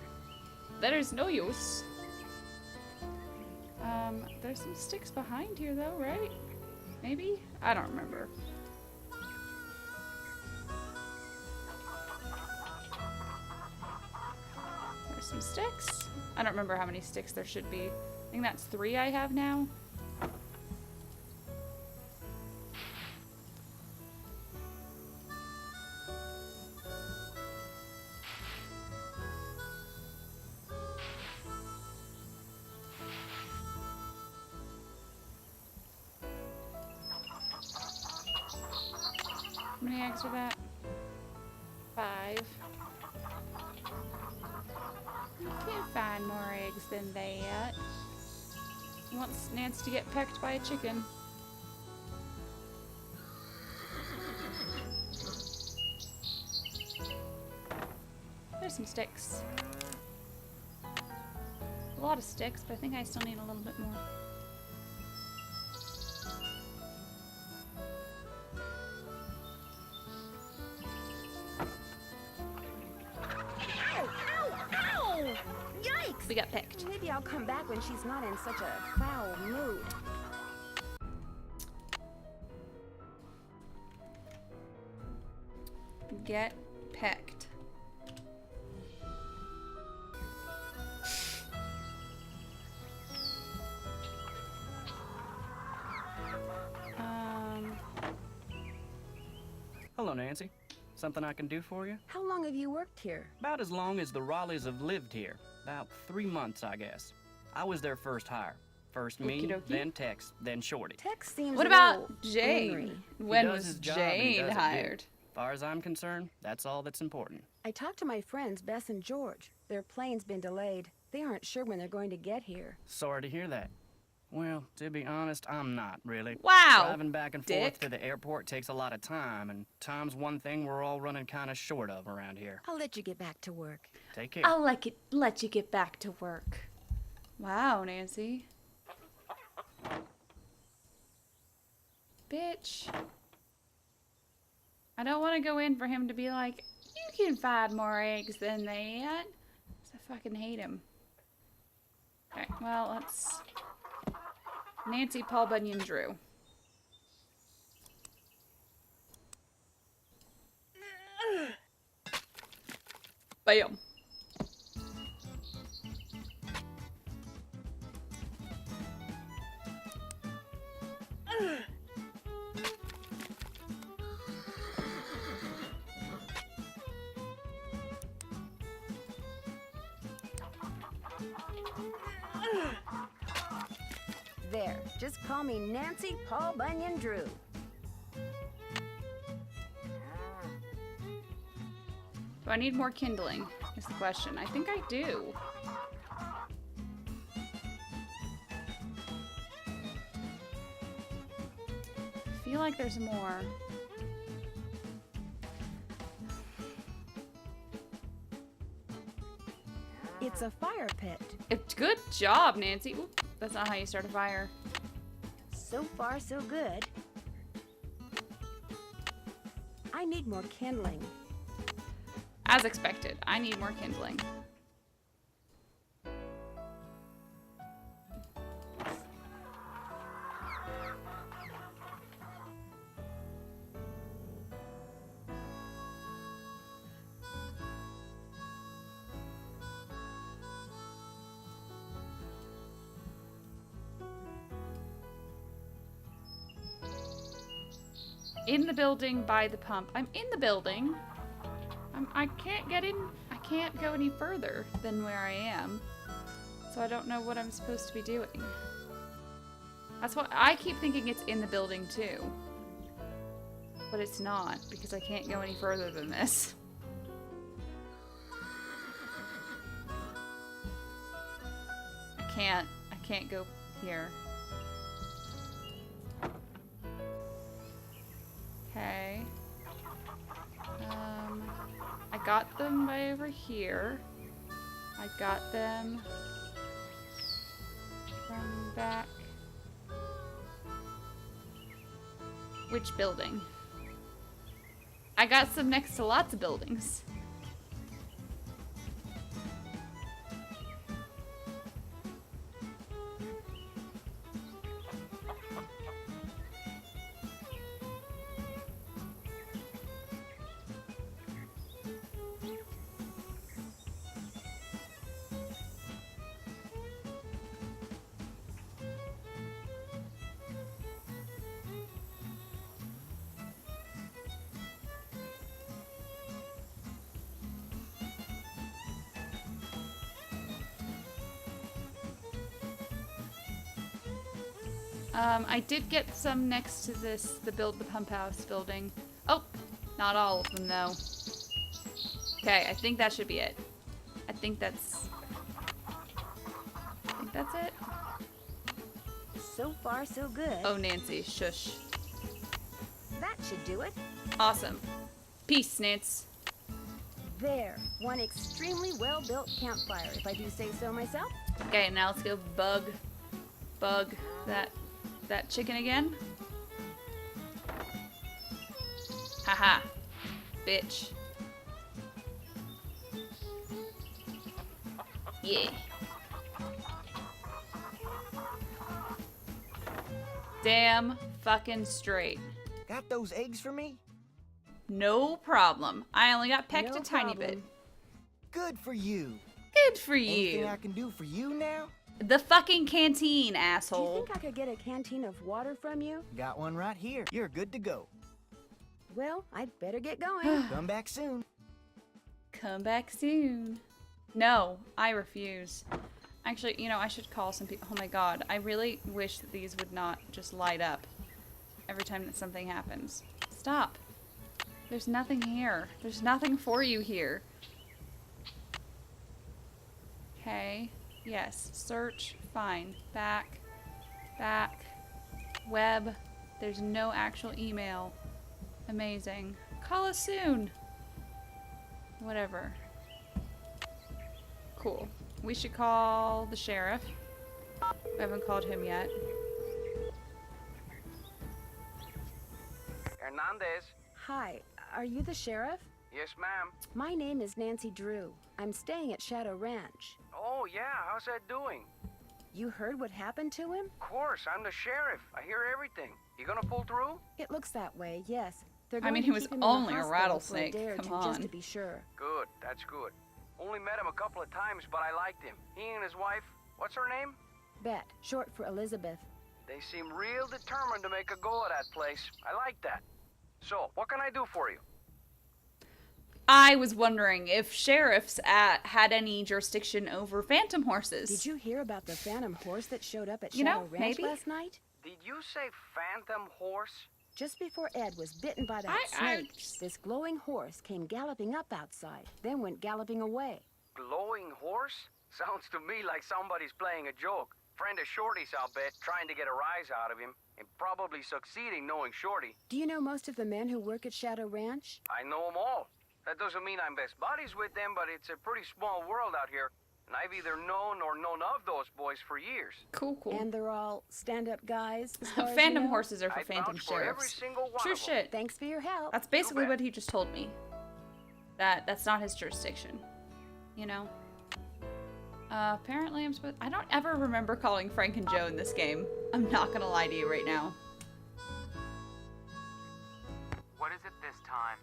S1: There is no use. There's some sticks behind here though, right? Maybe? I don't remember. some sticks. I don't remember how many sticks there should be. I think that's 3 I have now. How many eggs are that? 5. You can't find more eggs than that. Wants Nance to get pecked by a chicken. There's some sticks. A lot of sticks, but I think I still need a little bit more. We got picked.
S3: Maybe I'll come back when she's not in such a foul mood.
S1: Get pecked.
S7: Hello, Nancy. Something I can do for you?
S3: How long have you worked here?
S7: About as long as the Raleighs have lived here. About 3 months, I guess. I was their first hire. First me,
S1: Okie dokie.
S7: then Tex, then Shorty.
S3: Tex seems
S1: What
S3: a
S1: about
S3: little
S1: Jane?
S3: ornery.
S1: When
S7: does
S1: was
S7: his job and he
S1: Jane
S7: does it good.
S1: hired?
S7: As far as I'm concerned, that's all that's important.
S3: I talked to my friends Bess and George. Their plane's been delayed. They aren't sure when they're going to get here.
S7: Sorry to hear that. Well, to be honest, I'm not, really.
S1: Wow,
S7: Driving back and
S1: dick.
S7: forth to the airport takes a lot of time, and time's one thing we're all running kind of short of around here.
S3: I'll let you get back to work.
S7: Take care.
S1: I'll let you get back to work. Wow, Nancy. Bitch. I don't want to go in for him to be like, you can find more eggs than that. 'Cause I fucking hate him. Okay, well, let's... Nancy, Paul Bunyan, Drew. Bam.
S3: There, just call me Nancy Paul Bunyan Drew.
S1: Do I need more kindling? Is the question. I think I do. I feel like there's more.
S3: It's a fire pit.
S1: Good job, Nancy. Oop, that's not how you start a fire.
S3: So far, so good. I need more kindling.
S1: As expected, I need more kindling. In the building by the pump. I'm in the building. I can't get in. I can't go any further than where I am. So I don't know what I'm supposed to be doing. That's what I keep thinking it's in the building too. But it's not because I can't go any further than this. I can't go here. Okay. I got them by over here. I got them from back. Which building? I got some next to lots of buildings. I did get some next to the pump house building. Oh, not all of them though. Okay, I think that should be it. I think that's it.
S3: So far, so good.
S1: Oh, Nancy, shush.
S3: That should do it.
S1: Awesome. Peace, Nance.
S3: There, one extremely well-built campfire, if I do say so myself.
S1: Okay, now let's go bug that chicken again. Haha. Bitch. Yeah. Damn fucking straight.
S6: Got those eggs for me?
S1: No problem. I only got pecked
S3: No
S1: a tiny
S3: problem.
S1: bit.
S6: Good for you.
S1: Good for
S6: Anything
S1: you.
S6: I can do for you now?
S1: The fucking canteen,
S3: Do you
S1: asshole.
S3: think I could get a canteen of water from you?
S6: Got one right here. You're good to go.
S3: Well, I'd better get going.
S6: Come back soon.
S1: Come back soon. No, I refuse. Actually, you know, I should call some people. Oh my god, I really wish that these would not just light up every time that something happens. Stop. There's nothing here. There's nothing for you here. Okay. Yes. Search. Fine. Back. Back. Web. There's no actual email. Amazing. Call us soon. Whatever. Cool. We should call the sheriff. We haven't called him yet.
S5: Hernandez.
S3: Hi, are you the sheriff?
S5: Yes, ma'am.
S3: My name is Nancy Drew. I'm staying at Shadow Ranch.
S5: Oh, yeah, how's that doing?
S3: You heard what happened to him?
S5: Of course, I'm the sheriff. I hear everything. You gonna pull through?
S3: It looks that way, yes. They're
S1: I
S3: going
S1: mean,
S3: to
S1: he was
S3: keep him in the
S1: only a
S3: hospital
S1: rattlesnake.
S3: For a day or
S1: Come
S3: two,
S1: on.
S3: just to be sure.
S5: Good, that's good. Only met him a couple of times, but I liked him. He and his wife, what's her name?
S3: Bet, short for Elizabeth.
S5: They seem real determined to make a go of that place. I like that. So, what can I do for you?
S1: I was wondering if sheriffs had any jurisdiction over phantom horses.
S3: Did you hear about the phantom horse that showed up at
S1: You know,
S3: Shadow Ranch
S1: maybe.
S3: last night?
S5: Did you say phantom horse?
S3: Just before Ed was bitten by that snake, this glowing horse came galloping up outside, then went galloping away.
S5: Glowing horse? Sounds to me like somebody's playing a joke. Friend of Shorty's, I'll bet, trying to get a rise out of him, and probably succeeding knowing Shorty.
S3: Do you know most of the men who work at Shadow Ranch?
S5: I know them all. That doesn't mean I'm best buddies with them, but it's a pretty small world out here, and I've either known or known of those boys for years.
S1: Cool, cool.
S3: And they're all stand-up guys, as far as
S1: Phantom
S3: you know?
S1: horses are for
S5: I'd
S1: phantom
S5: vouch for every
S1: sheriffs.
S5: single one
S1: True
S5: of them.
S1: shit.
S3: Thanks for your help.
S1: That's basically
S5: bet.
S1: what he just told me. That's not his jurisdiction. You know? Apparently I'm supposed... I don't ever remember calling Frank and Joe in this game. I'm not gonna lie to you right now.
S9: What is it this time?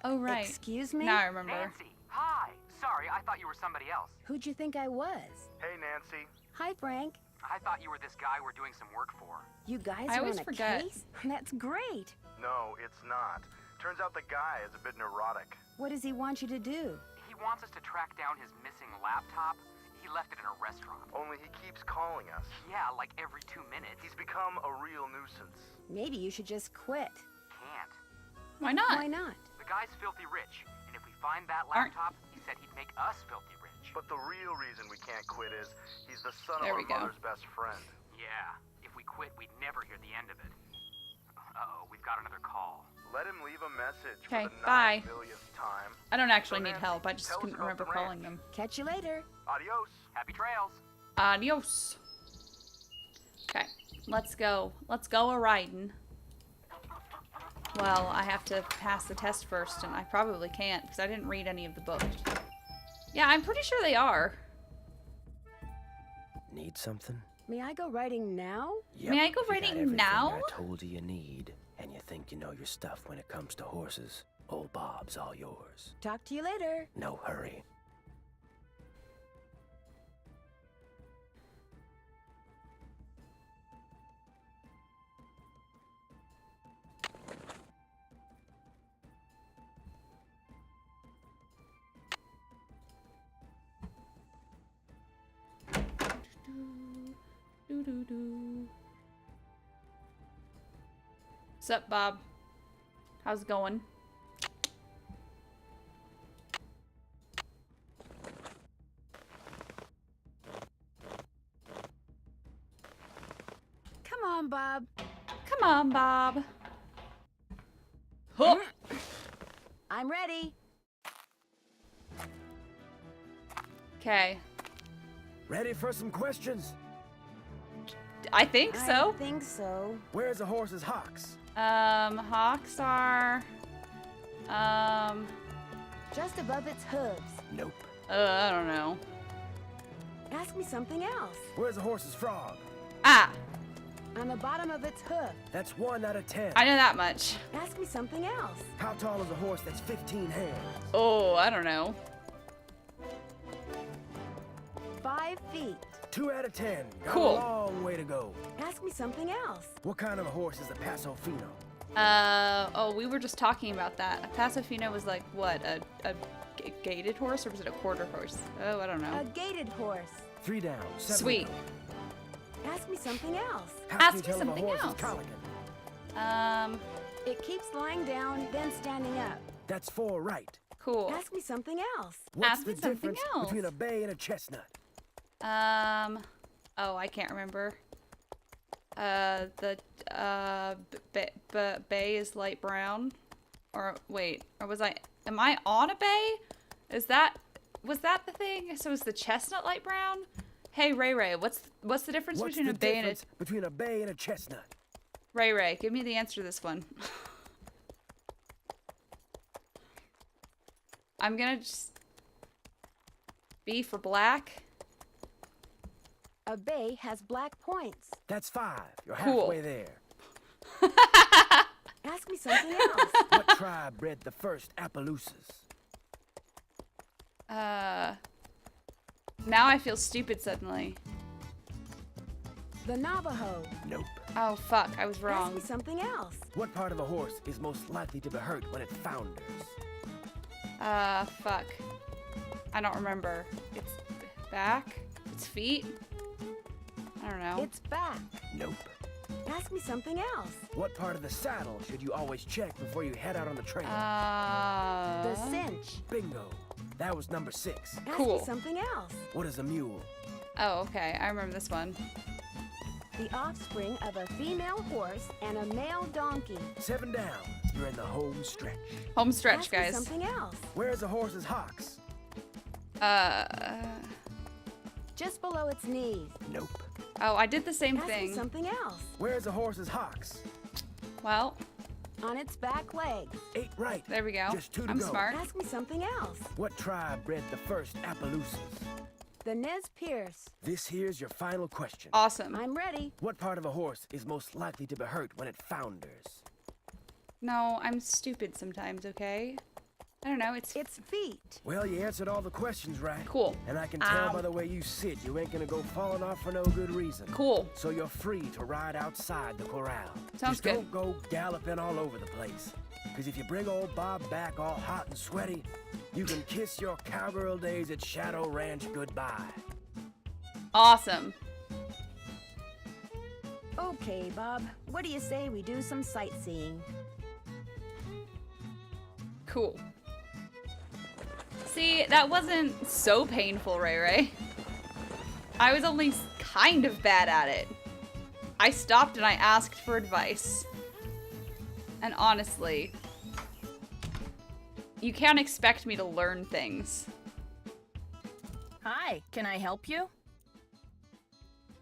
S1: Oh, right.
S3: Excuse me?
S1: Now I remember.
S9: Nancy! Hi! Sorry, I thought you were somebody else.
S3: Who'd you think I was?
S4: Hey, Nancy.
S3: Hi, Frank.
S9: I thought you were this guy we're doing some work for.
S3: You guys
S1: I
S3: are
S1: always
S3: on a
S1: forget.
S3: case? That's great.
S4: No, it's not. Turns out the guy is a bit neurotic.
S3: What does he want you to do?
S9: He wants us to track down his missing laptop. He left it in a restaurant.
S4: Only he keeps calling us.
S9: Yeah, like every 2 minutes.
S4: He's become a real nuisance.
S3: Maybe you should just quit.
S9: Can't.
S1: Why not?
S3: Why not?
S9: The guy's filthy rich, and if we find that
S1: Aren't-
S9: laptop, he said he'd make us filthy rich.
S4: But the real reason we can't quit is he's the son
S1: There
S4: of
S1: we
S4: our
S1: go.
S4: mother's best friend.
S9: Yeah, if we quit, we'd never hear the end of it. Uh-oh, we've got another call.
S4: Let him leave a message
S1: Okay,
S4: for the
S1: bye.
S4: 9 millionth time.
S1: I don't actually
S4: So,
S1: need
S4: Nancy,
S1: help. I just
S4: tell us
S1: couldn't
S4: about
S1: remember
S4: the
S1: calling
S4: ranch.
S1: them.
S3: Catch you later.
S4: Adios.
S9: Happy trails!
S1: Adios. Okay, let's go. Let's go a-riding. Well, I have to pass the test first, and I probably can't because I didn't read any of the books. Yeah, I'm pretty sure they are.
S8: Need something?
S3: May I go riding now?
S8: Yep,
S1: May I go
S8: you got
S1: riding
S8: everything
S1: now?
S8: I told you need, and you think you know your stuff when it comes to horses. Old Bob's all yours.
S3: Talk to you later.
S8: No hurry.
S1: Sup, Bob? How's it going?
S3: Come on, Bob.
S1: Come on, Bob. Huh.
S3: I'm ready.
S1: Okay.
S8: Ready for some questions?
S1: I think so.
S3: I think so.
S8: Where's the horse's hocks?
S1: Hawks are...
S3: Just above its hooves.
S8: Nope.
S1: I don't know.
S3: Ask me something else.
S8: Where's the horse's frog?
S1: Ah,
S3: On the bottom of its hoof.
S8: That's 1 out of 10.
S1: I know that much.
S3: Ask me something else.
S8: How tall is a horse that's 15 hands?
S1: Oh, I don't know.
S3: 5 feet.
S8: 2 out of 10. Got
S1: Cool.
S8: a long way to go.
S3: Ask me something else.
S8: What kind of a horse is a Paso Fino?
S1: Oh, we were just talking about that. A Paso Fino was like, what, a gated horse, or was it a quarter horse? Oh, I don't know.
S3: A gated horse.
S8: 3 down. 7
S1: Sweet.
S8: to go.
S3: Ask me something else.
S8: How
S1: Ask
S8: can you
S1: me
S8: tell if a
S1: something
S8: horse
S1: else.
S8: is colicky?
S3: It keeps lying down, then standing up.
S8: That's 4 right.
S1: Cool.
S3: Ask me something else.
S8: What's
S1: Ask
S8: the
S1: me something
S8: difference
S1: else.
S8: between a bay and a chestnut?
S1: Oh, I can't remember. Bay is light brown. Or, wait, or am I on a bay? Was that the thing? So is the chestnut light brown? Hey, Ray, what's the difference
S8: What's
S1: between
S8: the
S1: a bay and a...
S8: difference between a bay and a chestnut?
S1: Ray, give me the answer to this one. I'm gonna just... B for black.
S3: A bay has black points.
S8: That's 5. You're
S1: Cool.
S8: halfway there.
S3: Ask me something else.
S8: What tribe bred the first Appaloosas?
S1: Now I feel stupid suddenly.
S3: The Navajo.
S8: Nope.
S1: Oh, fuck, I was
S3: Ask
S1: wrong.
S3: me something else.
S8: What part of a horse is most likely to be hurt when it founders?
S1: Fuck. I don't remember. It's back? It's feet? I don't know.
S3: It's back.
S8: Nope.
S3: Ask me something else.
S8: What part of the saddle should you always check before you head out on the trail?
S3: The cinch.
S8: Bingo. That was number 6.
S3: Ask
S1: Cool.
S3: me something else.
S8: What is a mule?
S1: Oh, okay. I remember this one.
S3: The offspring of a female horse and a male donkey.
S8: 7 down. You're in the home stretch.
S1: Home stretch,
S3: Ask
S1: guys.
S3: me something else.
S8: Where's a horse's hocks?
S3: Just below its knees.
S8: Nope.
S1: Oh, I did the same
S3: Ask me
S1: thing.
S3: something else.
S8: Where's a horse's hocks?
S1: Well,
S3: On its back legs.
S8: 8 right.
S1: there we go.
S8: Just 2 to
S1: I'm
S8: go.
S1: smart.
S3: Ask me something else.
S8: What tribe bred the first Appaloosas?
S3: The Nez Perce.
S8: This here's your final question.
S1: Awesome.
S3: I'm ready.
S8: What part of a horse is most likely to be hurt when it founders?
S1: No, I'm stupid sometimes, okay? I don't know, it's
S3: Its feet.
S8: Well, you answered all the questions right.
S1: cool.
S8: And I can tell
S1: Ow.
S8: by the way you sit, you ain't gonna go falling off for no good reason.
S1: Cool.
S8: So you're free to ride outside the corral.
S1: Sounds
S8: Just
S1: good.
S8: don't go galloping all over the place. Because if you bring old Bob back all hot and sweaty, you can kiss your cowgirl days at Shadow Ranch goodbye.
S1: Awesome.
S3: Okay, Bob. What do you say we do some sightseeing?
S1: Cool. See, that wasn't so painful, Ray. I was only kind of bad at it. I stopped and I asked for advice. And honestly, you can't expect me to learn things.
S10: Hi, can I help you?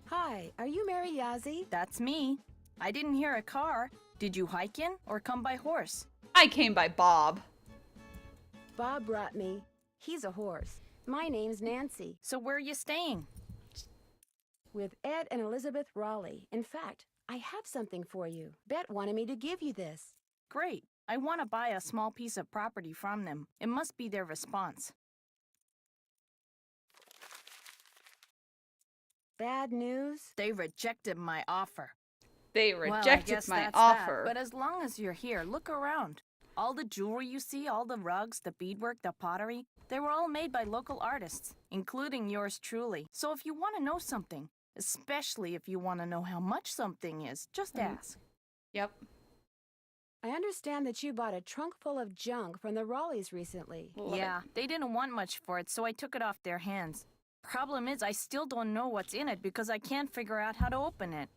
S3: Hi, are you Mary Yazzie?
S10: That's me. I didn't hear a car. Did you hike in or come by horse?
S1: I came by Bob.
S3: Bob brought me. He's a horse. My name's Nancy.
S10: So where are you staying?
S3: With Ed and Elizabeth Raleigh. In fact, I have something for you. Bet wanted me to give you this.
S10: Great. I want to buy a small piece of property from them. It must be their response.
S3: Bad news?
S10: They rejected my offer.
S1: They
S10: Well, I
S1: rejected
S10: guess
S1: my
S10: that's
S1: offer.
S10: That. But as long as you're here, look around. All the jewelry you see, all the rugs, the beadwork, the pottery, they were all made by local artists, including yours truly. So if you want to know something, especially if you want to know how much something is, just ask.
S1: Yep.
S3: I understand that you bought a trunk full of junk from the Raleighs recently.
S10: Yeah, they didn't want much for it, so I took it off their hands. Problem is, I still don't know what's in it because I can't figure out how to open it.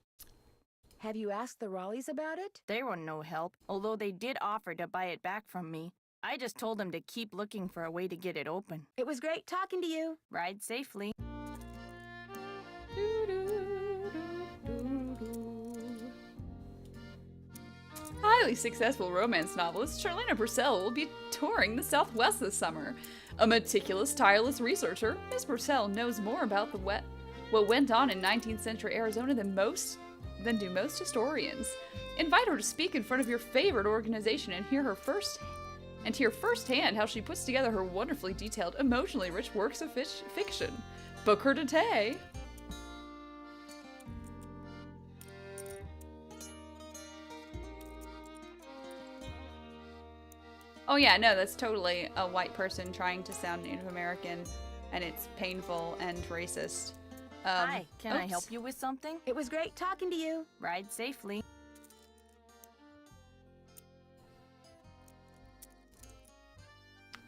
S3: Have you asked the Raleighs about it?
S10: They were no help, although they did offer to buy it back from me. I just told them to keep looking for a way to get it open.
S3: It was great talking to you.
S10: Ride safely.
S1: Highly successful romance novelist Charlena Purcell will be touring the Southwest this summer. A meticulous, tireless researcher, Ms. Purcell knows more about what went on in 19th century Arizona than do most historians. Invite her to speak in front of your favorite organization and hear firsthand how she puts together her wonderfully detailed, emotionally rich works of fiction. Book her today. Oh yeah, no, that's totally a white person trying to sound Native American, and it's painful and racist.
S10: Hi, can I help you with something?
S3: It was great talking to you.
S10: Ride safely.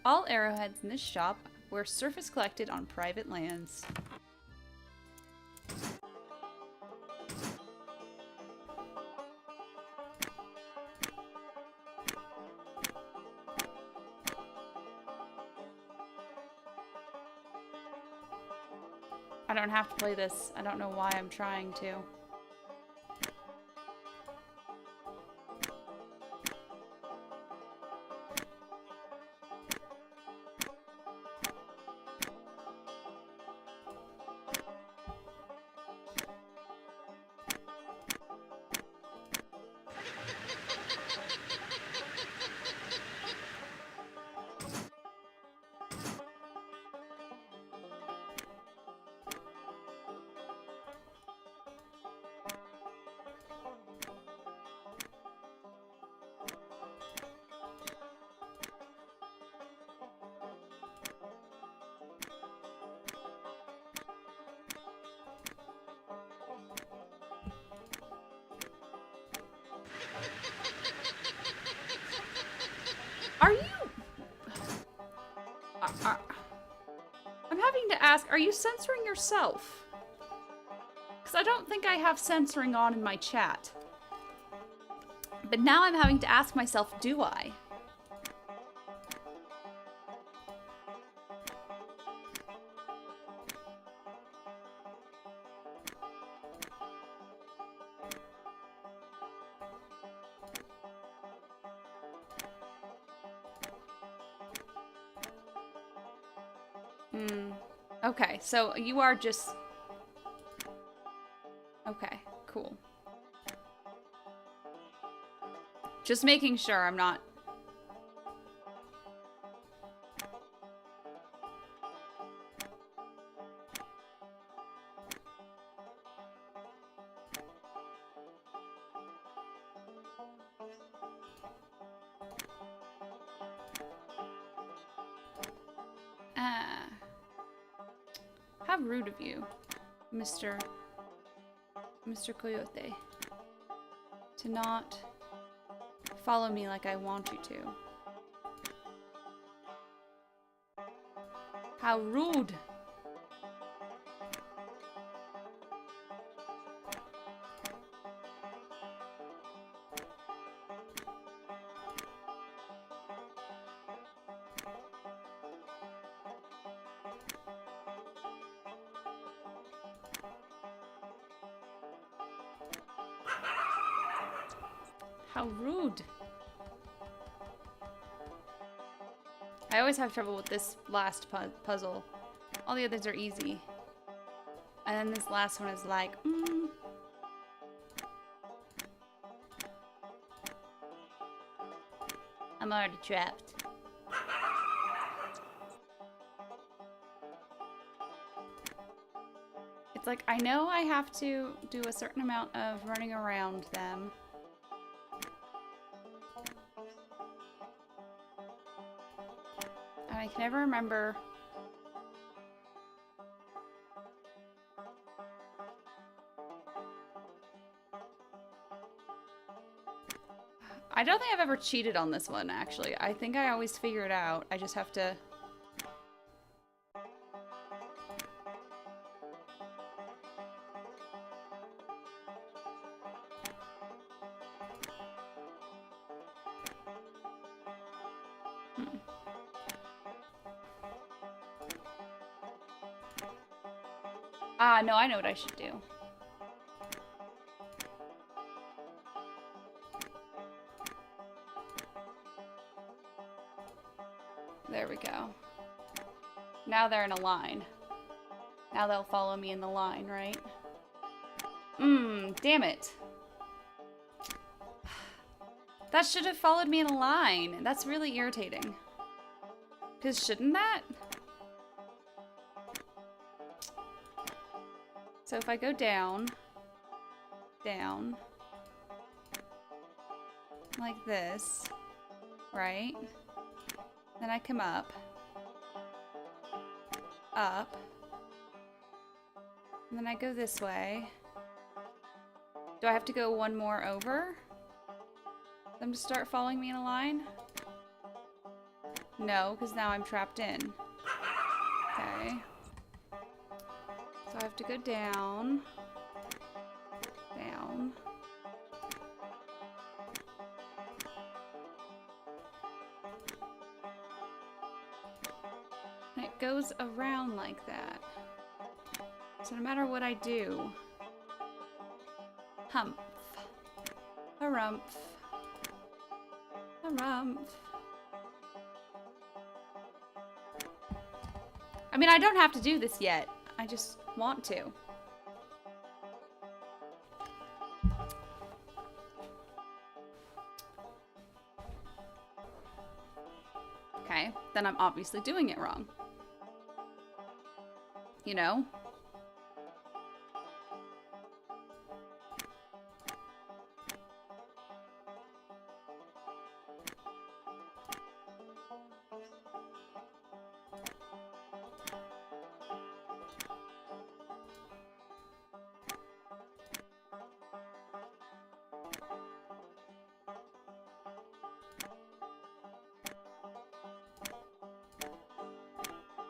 S1: All arrowheads in this shop were surface collected on private lands. I don't have to play this. I don't know why I'm trying to. Are you... I'm having to ask, are you censoring yourself? Because I don't think I have censoring on in my chat. But now I'm having to ask myself, do I? Okay, so you are just... Okay, cool. Just making sure I'm not... How rude of you, Mr. Coyote, to not follow me like I want you to. How rude! How rude. I always have trouble with this last puzzle. All the others are easy. And then this last one is like, I'm already trapped. It's like, I know I have to do a certain amount of running around them. I can never remember. I I don't think I've ever cheated on this one, actually. I think I always figure it out. I just have to... Ah, no, I know what I should do. There we go. Now they're in a line. Now they'll follow me in the line, right? Damn it. That should have followed me in a line. That's really irritating. Because shouldn't that? So if I go down, down, like this, right? Then I come up, up, and then I go this way. Do I have to go one more over? Them to start following me in a line? No, because now I'm trapped in. Okay. So I have to go down, down. And it goes around like that. So no matter what I do, humph, harumph, harumph. I mean, I don't have to do this yet. I just want to. Okay, then I'm obviously doing it wrong. You know?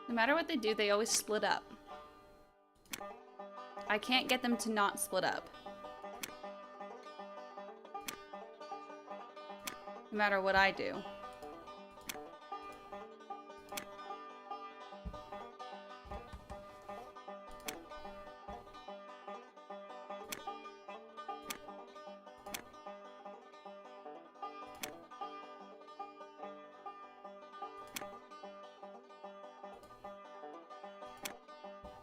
S1: No matter what they do, they always split up. I can't get them to not split up. No matter what I do.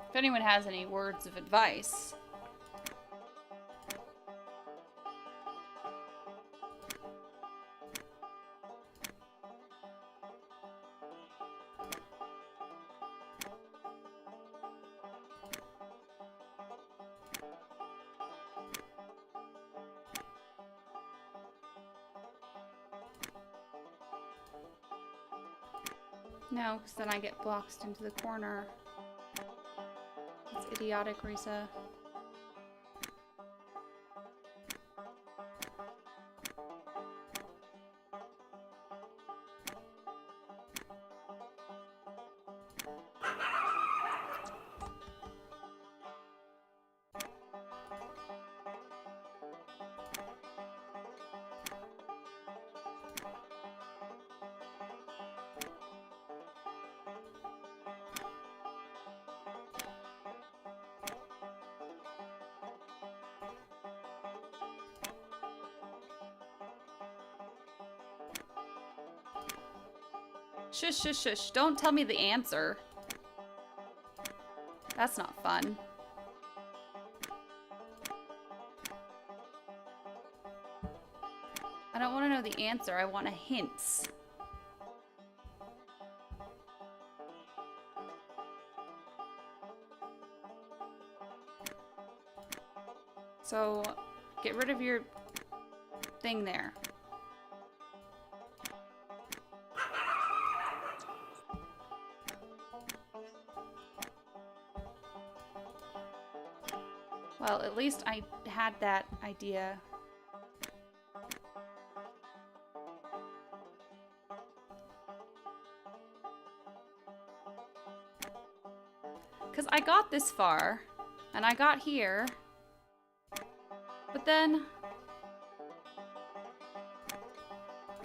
S1: If anyone has any words of advice. No, because then I get boxed into the corner. It's idiotic, Rissa. Shush, shush, shush. Don't tell me the answer. That's not fun. I don't want to know the answer. I want a hint. So, get rid of your thing there. Well, at least I had that idea. Because I got this far, and I got here, but then...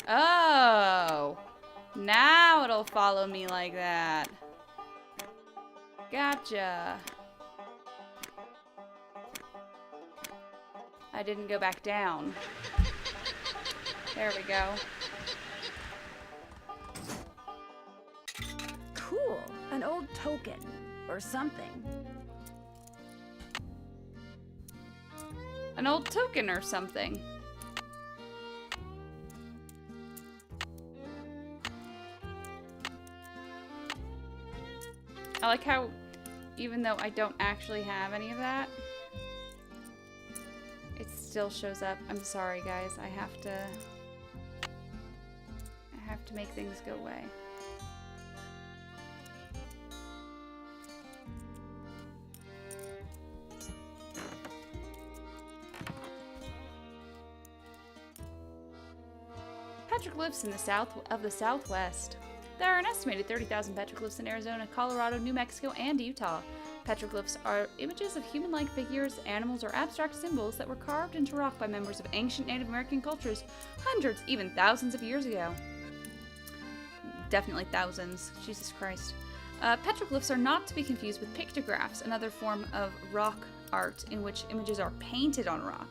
S1: Oh! Now it'll follow me like that. Gotcha. I didn't go back down. There we go.
S3: Cool. An old token. Or something.
S1: An old token or something. I like how, even though I don't actually have any of that, it still shows up. I'm sorry, guys. I have to make things go away. Petroglyphs in the Southwest. There are an estimated 30,000 petroglyphs in Arizona, Colorado, New Mexico, and Utah. Petroglyphs are images of human-like figures, animals, or abstract symbols that were carved into rock by members of ancient Native American cultures hundreds, even thousands of years ago. Definitely thousands. Jesus Christ. Petroglyphs are not to be confused with pictographs, another form of rock art in which images are painted on rock.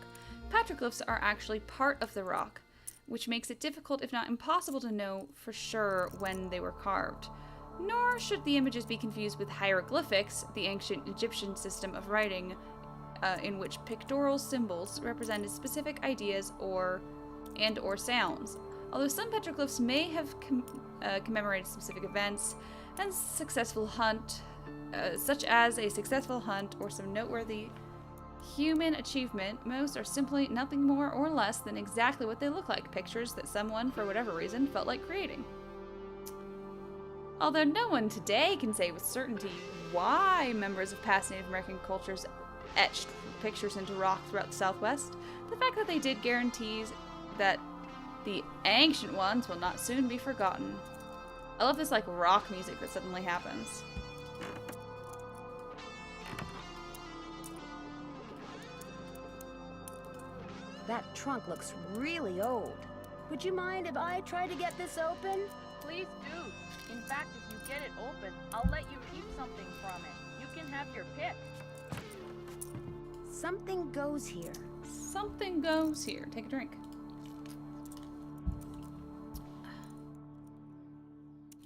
S1: Petroglyphs are actually part of the rock, which makes it difficult, if not impossible, to know for sure when they were carved. Nor should the images be confused with hieroglyphics, the ancient Egyptian system of writing in which pictorial symbols represented specific ideas or sounds. Although some petroglyphs may have commemorated specific events and successful hunt, such as a successful hunt or some noteworthy human achievement, most are simply nothing more or less than exactly what they look like, pictures that someone, for whatever reason, felt like creating. Although no one today can say with certainty why members of past Native American cultures etched pictures into rock throughout the Southwest, the fact that they did guarantees that the ancient ones will not soon be forgotten. I love this, like, rock music that suddenly happens.
S3: That trunk looks really old. Would you mind if I try to get this open?
S10: Please do. In fact, if you get it open, I'll let you keep something from it. You can have your pick.
S3: Something goes here.
S1: Something goes here. Take a drink.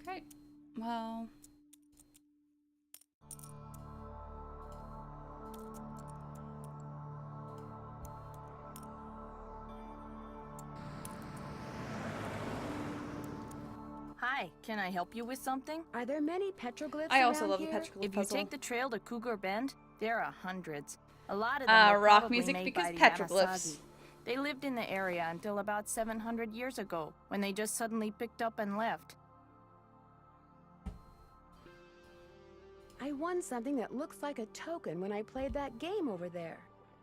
S1: Okay. Well...
S10: Hi, can I help you with something?
S3: Are there many petroglyphs
S1: I also
S3: around
S1: love
S3: here?
S1: the petroglyph
S10: If you
S1: puzzle.
S10: take the trail to Cougar Bend, there are hundreds. A lot of them were
S1: rock
S10: probably
S1: music
S10: made
S1: because
S10: by the
S1: petroglyphs.
S10: Yamasagi. They lived in the area until about 700 years ago, when they just suddenly picked up and left.
S3: I won something that looks like a token when I played that game over there.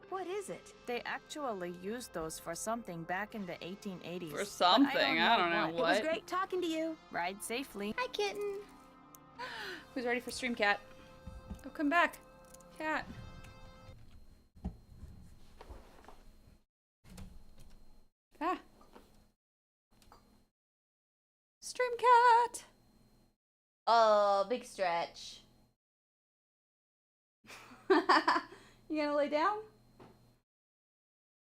S3: What is it?
S10: They actually used those for something back in the 1880s.
S1: For
S10: but
S1: something, I don't know
S3: It was great talking to you.
S10: Ride safely.
S1: Hi, kitten. Who's ready for stream, cat? Oh, come back, cat. Ah. Stream cat. Oh, big stretch. You gonna lay down?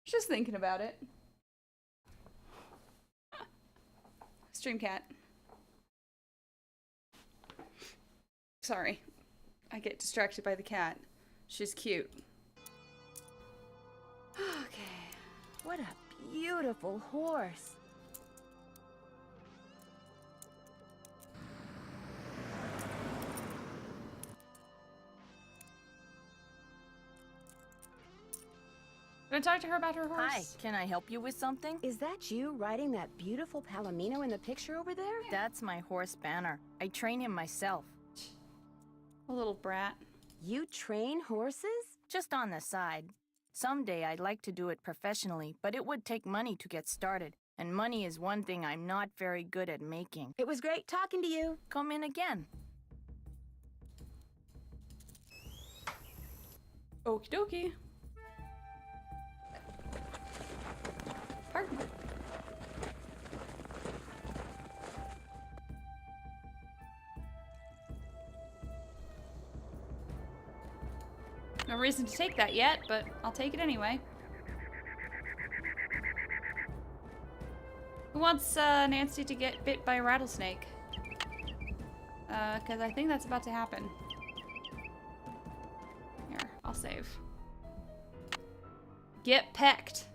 S1: Just thinking about it. Stream cat. Sorry. I get distracted by the cat. She's cute. Okay.
S3: What a beautiful horse.
S1: Can I talk to her about her horse?
S10: Hi, can I help you with something?
S3: Is that you riding that beautiful Palomino in the picture over there?
S10: That's my horse Banner. I train him myself.
S1: A little brat.
S3: You train horses?
S10: Just on the side. Someday I'd like to do it professionally, but it would take money to get started. And money is one thing I'm not very good at making.
S3: It was great talking to you.
S10: Come in again.
S1: Okie dokie. Pardon. No reason to take that yet, but I'll take it anyway. Who wants Nancy to get bit by a rattlesnake? Because I think that's about to happen. Here, I'll save. Get pecked.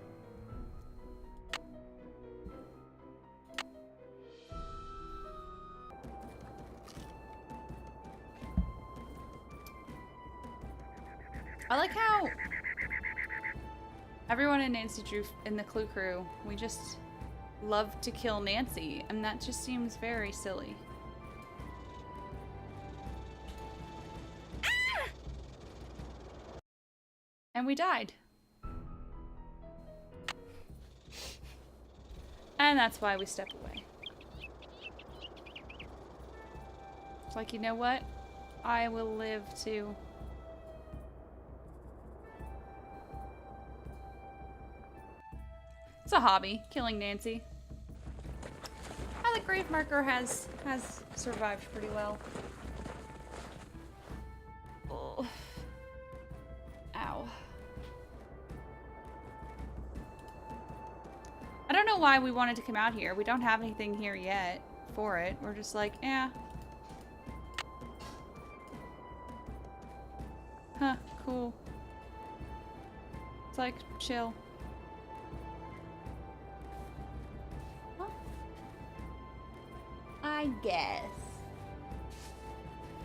S1: I like how everyone in Nancy Drew in the Clue Crew, we just love to kill Nancy, and that just seems very silly. Ah! And we died. And that's why we stepped away. It's like, you know what? I will live to... It's a hobby, killing Nancy. The grave marker has survived pretty well. Oh. Ow. I don't know why we wanted to come out here. We don't have anything here yet for it. We're just like, eh. Huh, cool. It's like, chill. I guess.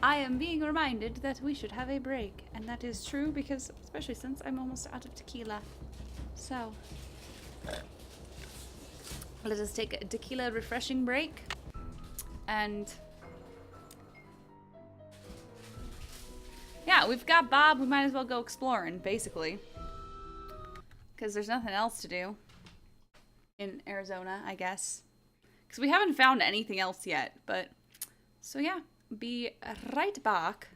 S1: I am being reminded that we should have a break, and that is true because, especially since I'm almost out of tequila. So, let us take a tequila refreshing break, and yeah, we've got Bob, we might as well go exploring, basically, because there's nothing else to do in Arizona, I guess. Because we haven't found anything else yet, but... So yeah, be right back.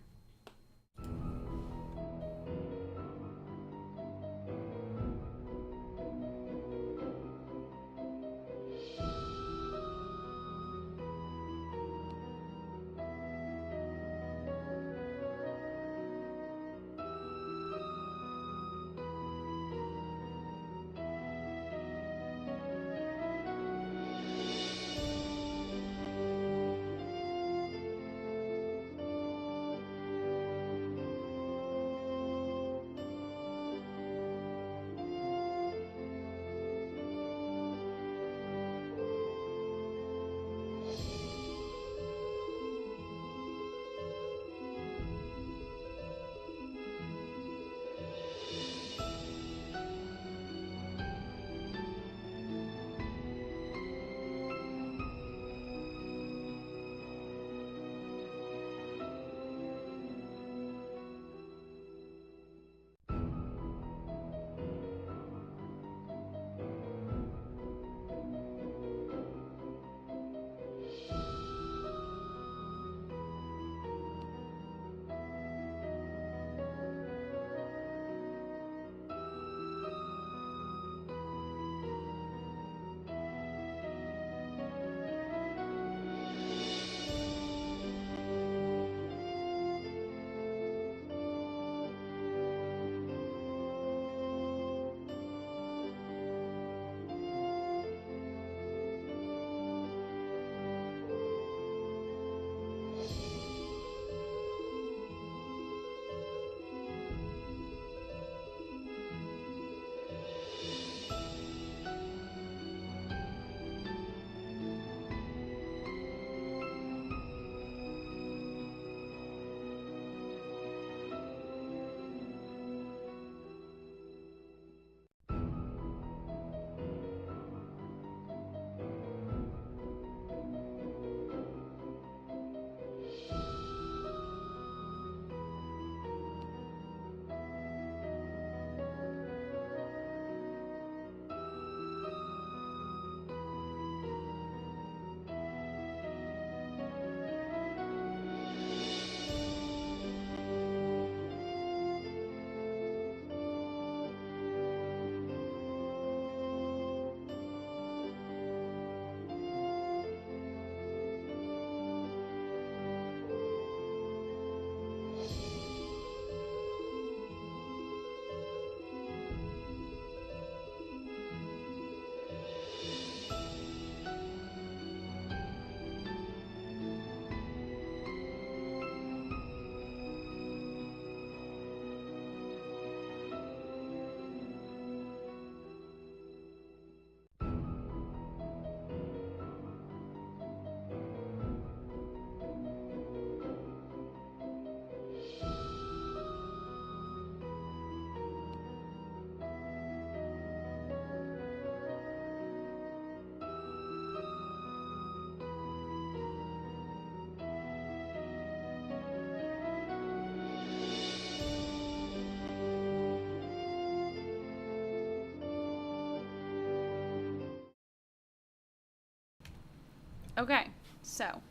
S1: Okay, so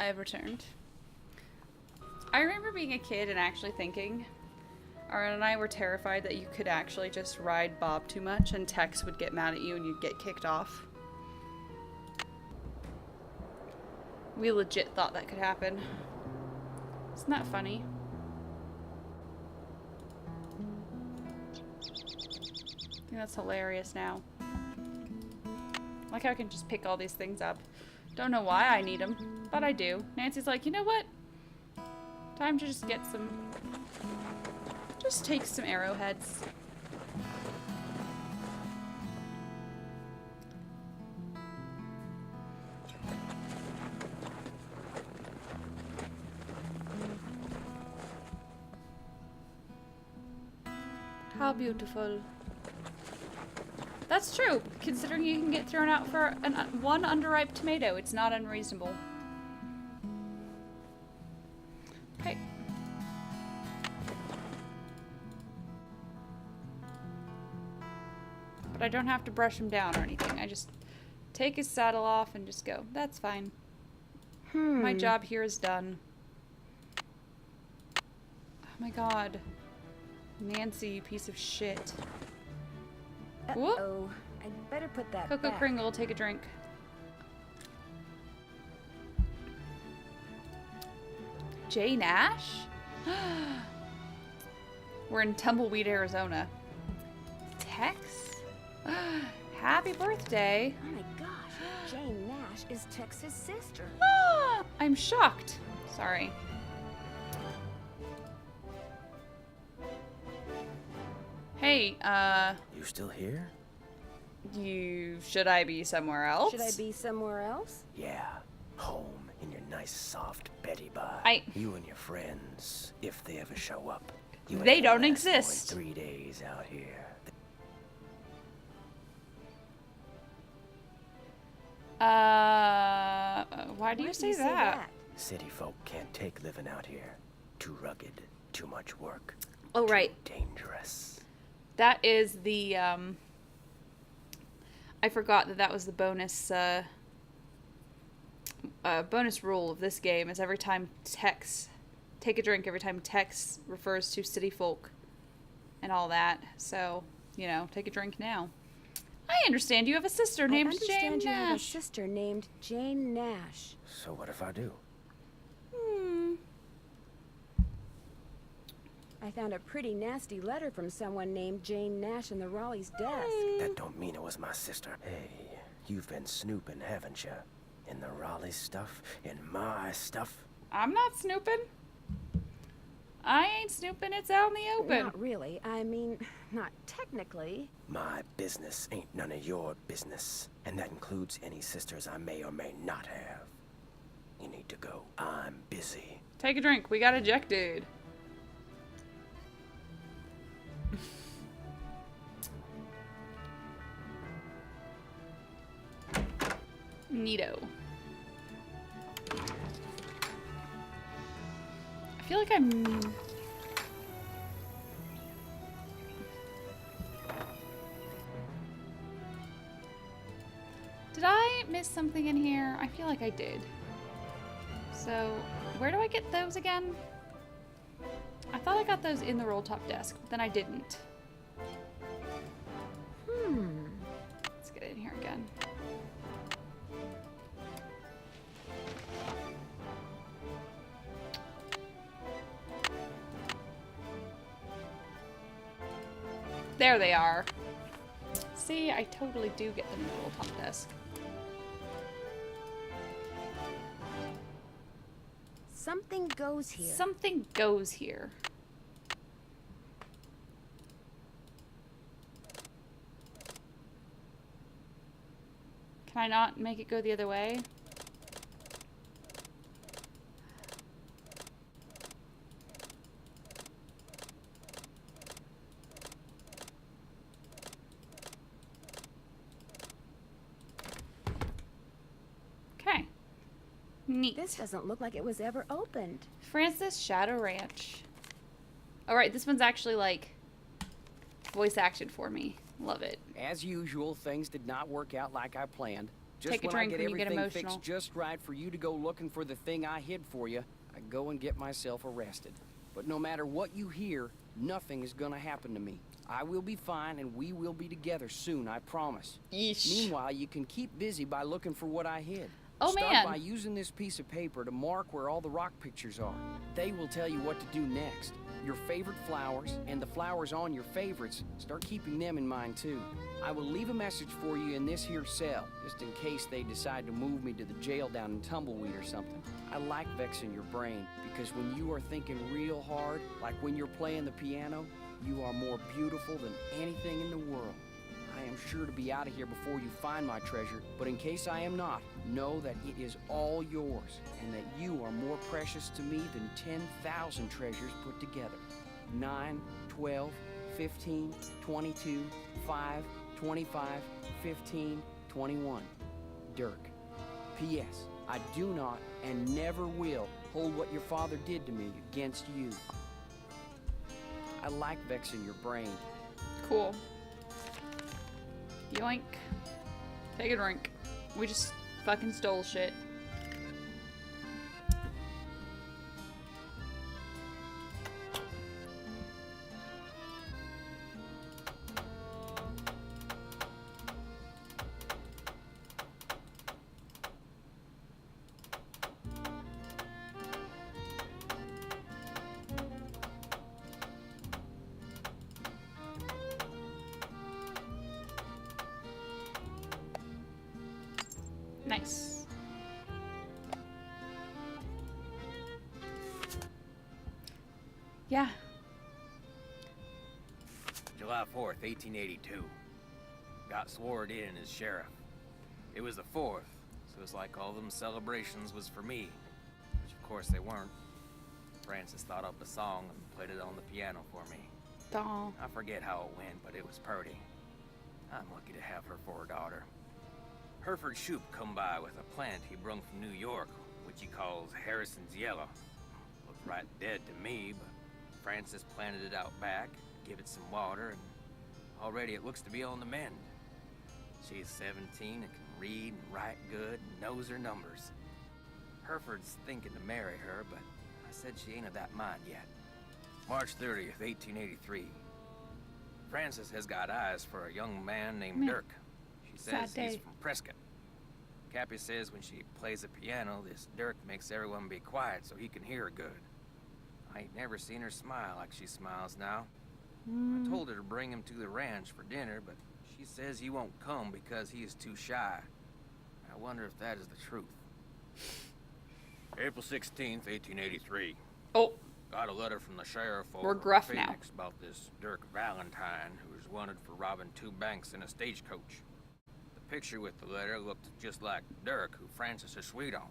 S1: I've returned. I remember being a kid and actually thinking, Aaron and I were terrified that you could actually just ride Bob too much and Tex would get mad at you and you'd get kicked off. We legit thought that could happen. Isn't that funny? I think that's hilarious now. Like how I can just pick all these things up. Don't know why I need them, but I do. Nancy's like, you know what? Time to just get some... Just take some arrowheads. How beautiful. That's true. Considering you can get thrown out for one underripe tomato, it's not unreasonable. Okay. But I don't have to brush him down or anything. I just take his saddle off and just go. That's fine. My job here is done. Oh my god. Nancy, you piece of shit.
S3: Uh-oh. I'd better put that
S1: Cocoa
S3: back.
S1: Kringle, take a drink. Jay Nash? We're in Tumbleweed, Arizona. Tex? Happy birthday.
S3: Oh my gosh, Jane Nash is Tex's sister.
S1: I'm shocked. Sorry. Hey,
S8: You still here?
S1: should I be somewhere else?
S3: Should I be somewhere else?
S8: Yeah. Home in your nice soft Betty bye. You and your friends, if they ever show up. You
S1: They
S8: ain't
S1: don't
S8: gonna last more than
S1: exist.
S8: 3 days out here.
S1: Why do you say that?
S8: City folk can't take living out here. Too rugged, too much work.
S1: Oh, right.
S8: Too dangerous.
S1: That is the, I forgot that was the bonus, bonus rule of this game is every time Tex, take a drink every time Tex refers to city folk and all that. So, you know, take a drink now. I understand you have a sister named Jane
S3: I understand you have a
S1: Nash.
S3: sister named Jane Nash.
S8: So what if I do?
S3: I found a pretty nasty letter from someone named Jane Nash in the Raleigh's desk.
S8: That don't mean it was my sister. Hey, you've been snooping, haven't you? In the Raleigh stuff? In my stuff?
S1: I'm not snooping. I ain't snooping, it's out in the open.
S3: Not really. I mean, not technically.
S8: My business ain't none of your business. And that includes any sisters I may or may not have. You need to go. I'm busy.
S1: Take a drink, we got ejected. Neato. I feel like I'm... Did I miss something in here? I feel like I did. So, where do I get those again? I thought I got those in the roll top desk, but then I didn't. Let's get in here again. There they are. See, I totally do get them in the roll top desk.
S3: Something goes here.
S1: Something goes here. Can I not make it go the other way? Okay. Neat.
S3: This doesn't look like it was ever opened.
S1: Francis Shadow Ranch. Alright, this one's actually like voice action for me. Love it.
S5: As usual, things did not work out like I planned. Just
S1: take a
S5: when I
S1: drink
S5: get
S1: when you get
S5: everything
S1: emotional.
S5: fixed just right for you to go looking for the thing I hid for you, I go and get myself arrested. But no matter what you hear, nothing is gonna happen to me. I will be fine, and we will be together soon, I promise.
S1: Yeesh.
S5: Meanwhile, you can keep busy by looking for what I hid.
S1: Oh,
S5: Start
S1: man.
S5: by using this piece of paper to mark where all the rock pictures are. They will tell you what to do next. Your favorite flowers, and the flowers on your favorites, start keeping them in mind too. I will leave a message for you in this here cell, just in case they decide to move me to the jail down in Tumbleweed or something. I like vexing your brain, because when you are thinking real hard, like when you're playing the piano, you are more beautiful than anything in the world. I am sure to be out of here before you find my treasure, but in case I am not, know that it is all yours, and that you are more precious to me than 10,000 treasures put together. 9, 12, 15, 22, 5, 25, 15, 21. Dirk. P.S. I do not and never will hold what your father did to me against you. I like vexing your brain.
S1: Cool. Yoink. Take a drink. We just fucking stole shit. Nice. Yeah.
S11: July 4th, 1882. Got sworn in as sheriff. It was the 4th, so it's like all them celebrations was for me. Which of course they weren't. Frances thought up a song and played it on the piano for me.
S1: Aw.
S11: I forget how it went, but it was purty. I'm lucky to have her for a daughter. Hereford Shoup come by with a plant he brung from New York, which he calls Harrison's Yellow. Looked right dead to me, but Frances planted it out back, give it some water, and already it looks to be on the mend. She's 17 and can read and write good and knows her numbers. Hereford's thinking to marry her, but I said she ain't of that mind yet. March 30th, 1883. Frances has got eyes for a young man named Dirk. She says he's from Prescott. Cappy says when she plays the piano, this Dirk makes everyone be quiet so he can hear her good. I ain't never seen her smile like she smiles now. I told her to bring him to the ranch for dinner, but she says he won't come because he is too shy. I wonder if that is the truth. April 16th, 1883.
S1: Oh.
S11: Got a letter from the sheriff
S1: We're
S11: over
S1: gruff
S11: Phoenix about this Dirk Valentine, who is wanted for robbing 2 banks in a stagecoach. The picture with the letter looked just like Dirk, who Frances is sweet on.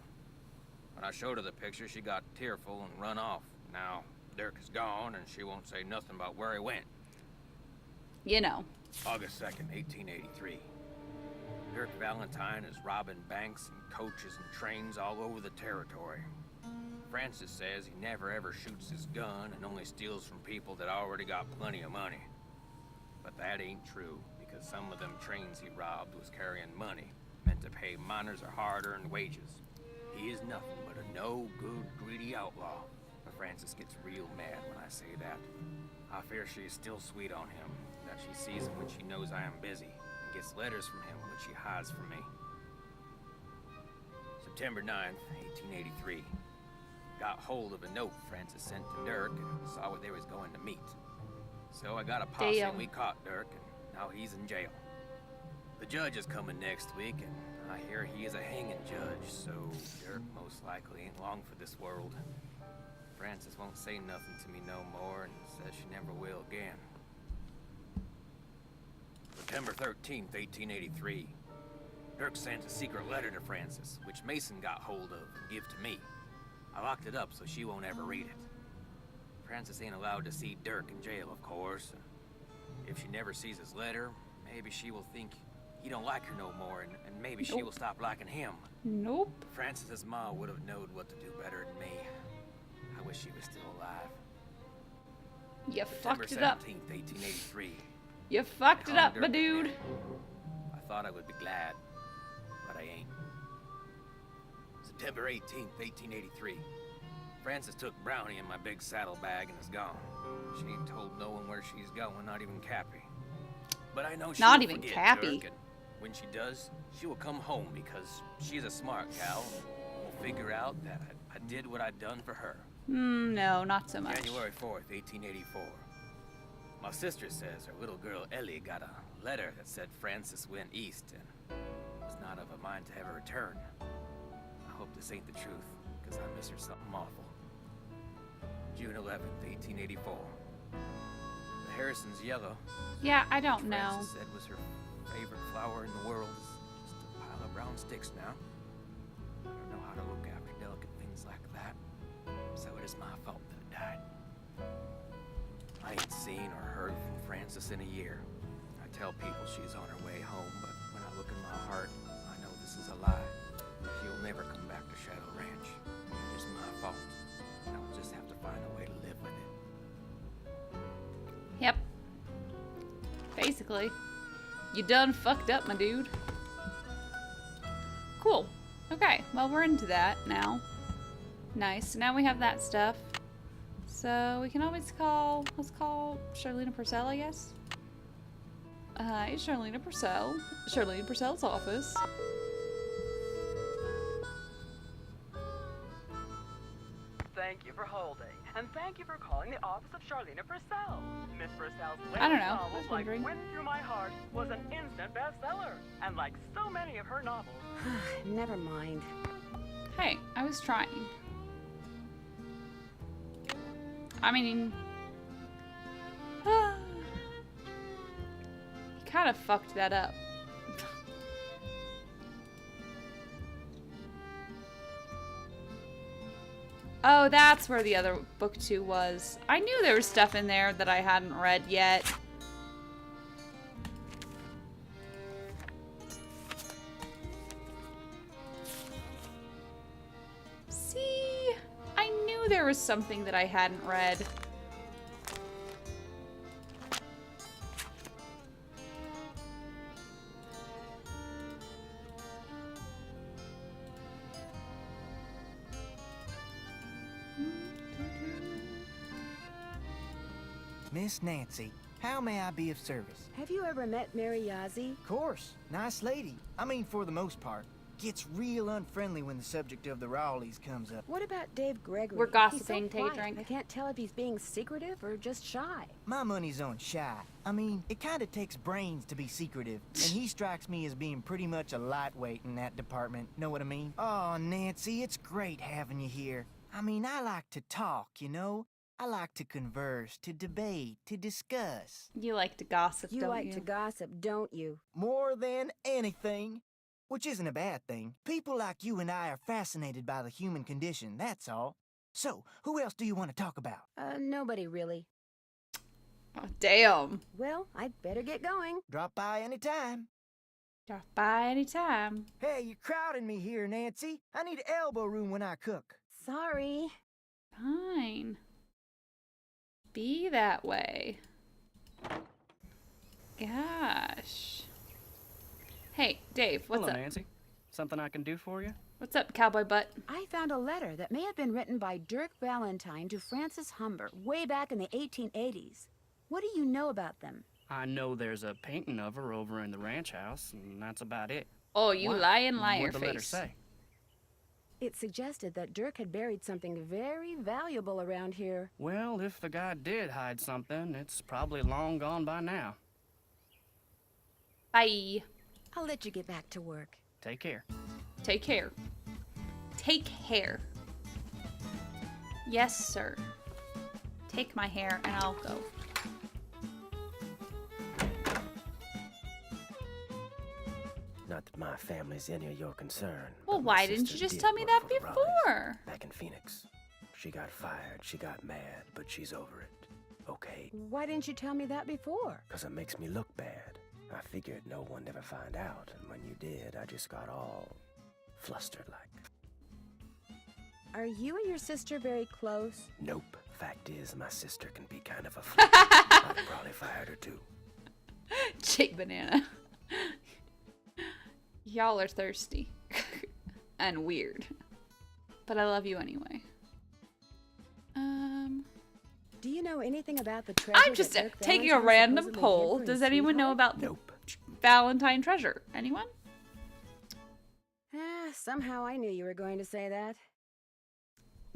S11: When I showed her the picture, she got tearful and run off. Now, Dirk is gone, and she won't say nothing about where he went.
S1: You know.
S11: August 2nd, 1883. Dirk Valentine is robbing banks and coaches and trains all over the territory. Frances says he never ever shoots his gun and only steals from people that already got plenty of money. But that ain't true, because some of them trains he robbed was carrying money, meant to pay miners a hard-earned wages. He is nothing but a no-good, greedy outlaw. But Frances gets real mad when I say that. I fear she is still sweet on him, that she sees him when she knows I am busy, and gets letters from him which she hides from me. September 9th, 1883. Got hold of a note Frances sent to Dirk and saw where they was going to meet. So I got a posse and we caught Dirk, and now he's in jail. The judge is coming next week, and I hear he is a hanging judge, so Dirk most likely ain't long for this world. Frances won't say nothing to me no more and says she never will again. September 13th, 1883. Dirk sent a secret letter to Frances, which Mason got hold of and give to me. I locked it up so she won't ever read it. Frances ain't allowed to see Dirk in jail, of course. If she never sees his letter, maybe she will think he don't like her no more, and maybe she will stop liking him.
S1: Nope.
S11: Frances's ma would have known what to do better than me. I wish she was still alive.
S1: You
S11: September
S1: fucked it up.
S11: 17th, 1883.
S1: You fucked it up, my dude.
S11: I thought I would be glad, but but I ain't. September 18th, 1883. Frances took Brownie in my big saddlebag and is gone. She ain't told no one where she's going, not even Cappy. But I know she
S1: Not
S11: will
S1: even
S11: forget
S1: Cappy.
S11: Dirk, and when she does, she will come home because she's a smart gal. We'll figure out that I did what I'd done for her.
S1: No, not so much.
S11: January 4th, 1884. My sister says her little girl Ellie got a letter that said Frances went east and was not of a mind to ever return. I hope this ain't the truth, because I miss her something awful. June 11th, 1884. The Harrison's yellow.
S1: Yeah, I don't know.
S11: Frances said was her favorite flower in the world. Is just a pile of brown sticks now. I don't know how to look after delicate things like that. So it is my fault that it died. I ain't seen or heard from Frances in a year. I tell people she's on her way home, but when I look in my heart, I know this is a lie. She'll never come back to Shadow Ranch. It is my fault. And I'll just have to find a way to live with it.
S1: Yep. Basically. You done fucked up, my dude. Cool. Okay, well, we're into that now. Nice. So now we have that stuff. So we can always call, let's call Charlena Purcell, I guess. Hi, Charlena Purcell. Charlena Purcell's office.
S12: Thank you for holding, and thank you for calling the office of Charlena Purcell. Miss Purcell's
S1: I don't
S12: latest
S1: know. I
S12: novel,
S1: was
S12: Like
S1: wondering.
S12: Wind Through My Heart, was an instant bestseller. And like so many of her novels,
S3: Never mind.
S1: Hey, I was trying. I mean... he kind of fucked that up. Oh, that's where the other book 2 was. I knew there was stuff in there that I hadn't read yet. See? I knew there was something that I hadn't read.
S6: Miss Nancy, how may I be of service?
S3: Have you ever met Mary Yazzie?
S6: Of course. Nice lady. I mean, for the most part. Gets real unfriendly when the subject of the Rowleys comes up.
S3: What about Dave Gregory?
S1: We're gossiping,
S3: He's so
S1: Tay
S3: quiet.
S1: Drink.
S3: I can't tell if he's being secretive or just shy.
S6: My money's on shy. I mean, it kind of takes brains to be secretive, and he strikes me as being pretty much a lightweight in that department. Know what I mean? Oh, Nancy, it's great having you here. I mean, I like to talk, you know? I like to converse, to debate, to discuss.
S1: You like to gossip,
S3: You
S1: don't
S3: like
S1: you?
S3: to gossip, don't you?
S6: More than anything. Which isn't a bad thing. People like you and I are fascinated by the human condition, that's all. So, who else do you want to talk about?
S3: Nobody really.
S1: Oh, damn.
S3: Well, I'd better get going.
S6: Drop by anytime.
S1: Drop by anytime.
S6: Hey, you're crowding me here, Nancy. I need elbow room when I cook.
S3: Sorry.
S1: Fine. Be that way. Gosh. Hey, Dave, what's
S7: Hello,
S1: up?
S7: Nancy. Something I can do for you?
S1: What's up, cowboy butt?
S3: I found a letter that may have been written by Dirk Valentine to Frances Humber way back in the 1880s. What do you know about them?
S7: I know there's a painting of her over in the ranch house, and that's about it.
S1: Oh, you
S7: Why?
S1: lying liar
S7: What'd the letter
S1: face.
S7: say?
S3: It suggested that Dirk had buried something very valuable around here.
S7: Well, if the guy did hide something, it's probably long gone by now.
S1: Bye.
S3: I'll let you get back to work.
S7: Take care.
S1: Take care. Take hair. Yes, sir. Take my hair and I'll go.
S8: Not that my family's any of your concern.
S1: Well,
S8: but my
S1: why didn't you
S8: sister
S1: just
S8: did
S1: tell me
S8: work
S1: that
S8: for the Raleighs
S1: before?
S8: Back in Phoenix. She got fired, she got mad, but she's over it. Okay?
S3: Why didn't you tell me that before?
S8: 'Cause it makes me look bad. I figured no one'd ever find out, and when you did, I just got all flustered like.
S3: Are you and your sister very close?
S8: Nope. Fact is, my sister can be kind of a freak. I've probably fired her too.
S1: Jake Banana. Y'all are thirsty. And weird. But I love you anyway.
S3: Do you know anything about the treasure?
S1: I'm just taking a random poll. Does anyone know about the Valentine treasure? Anyone?
S3: Somehow I knew you were going to say that.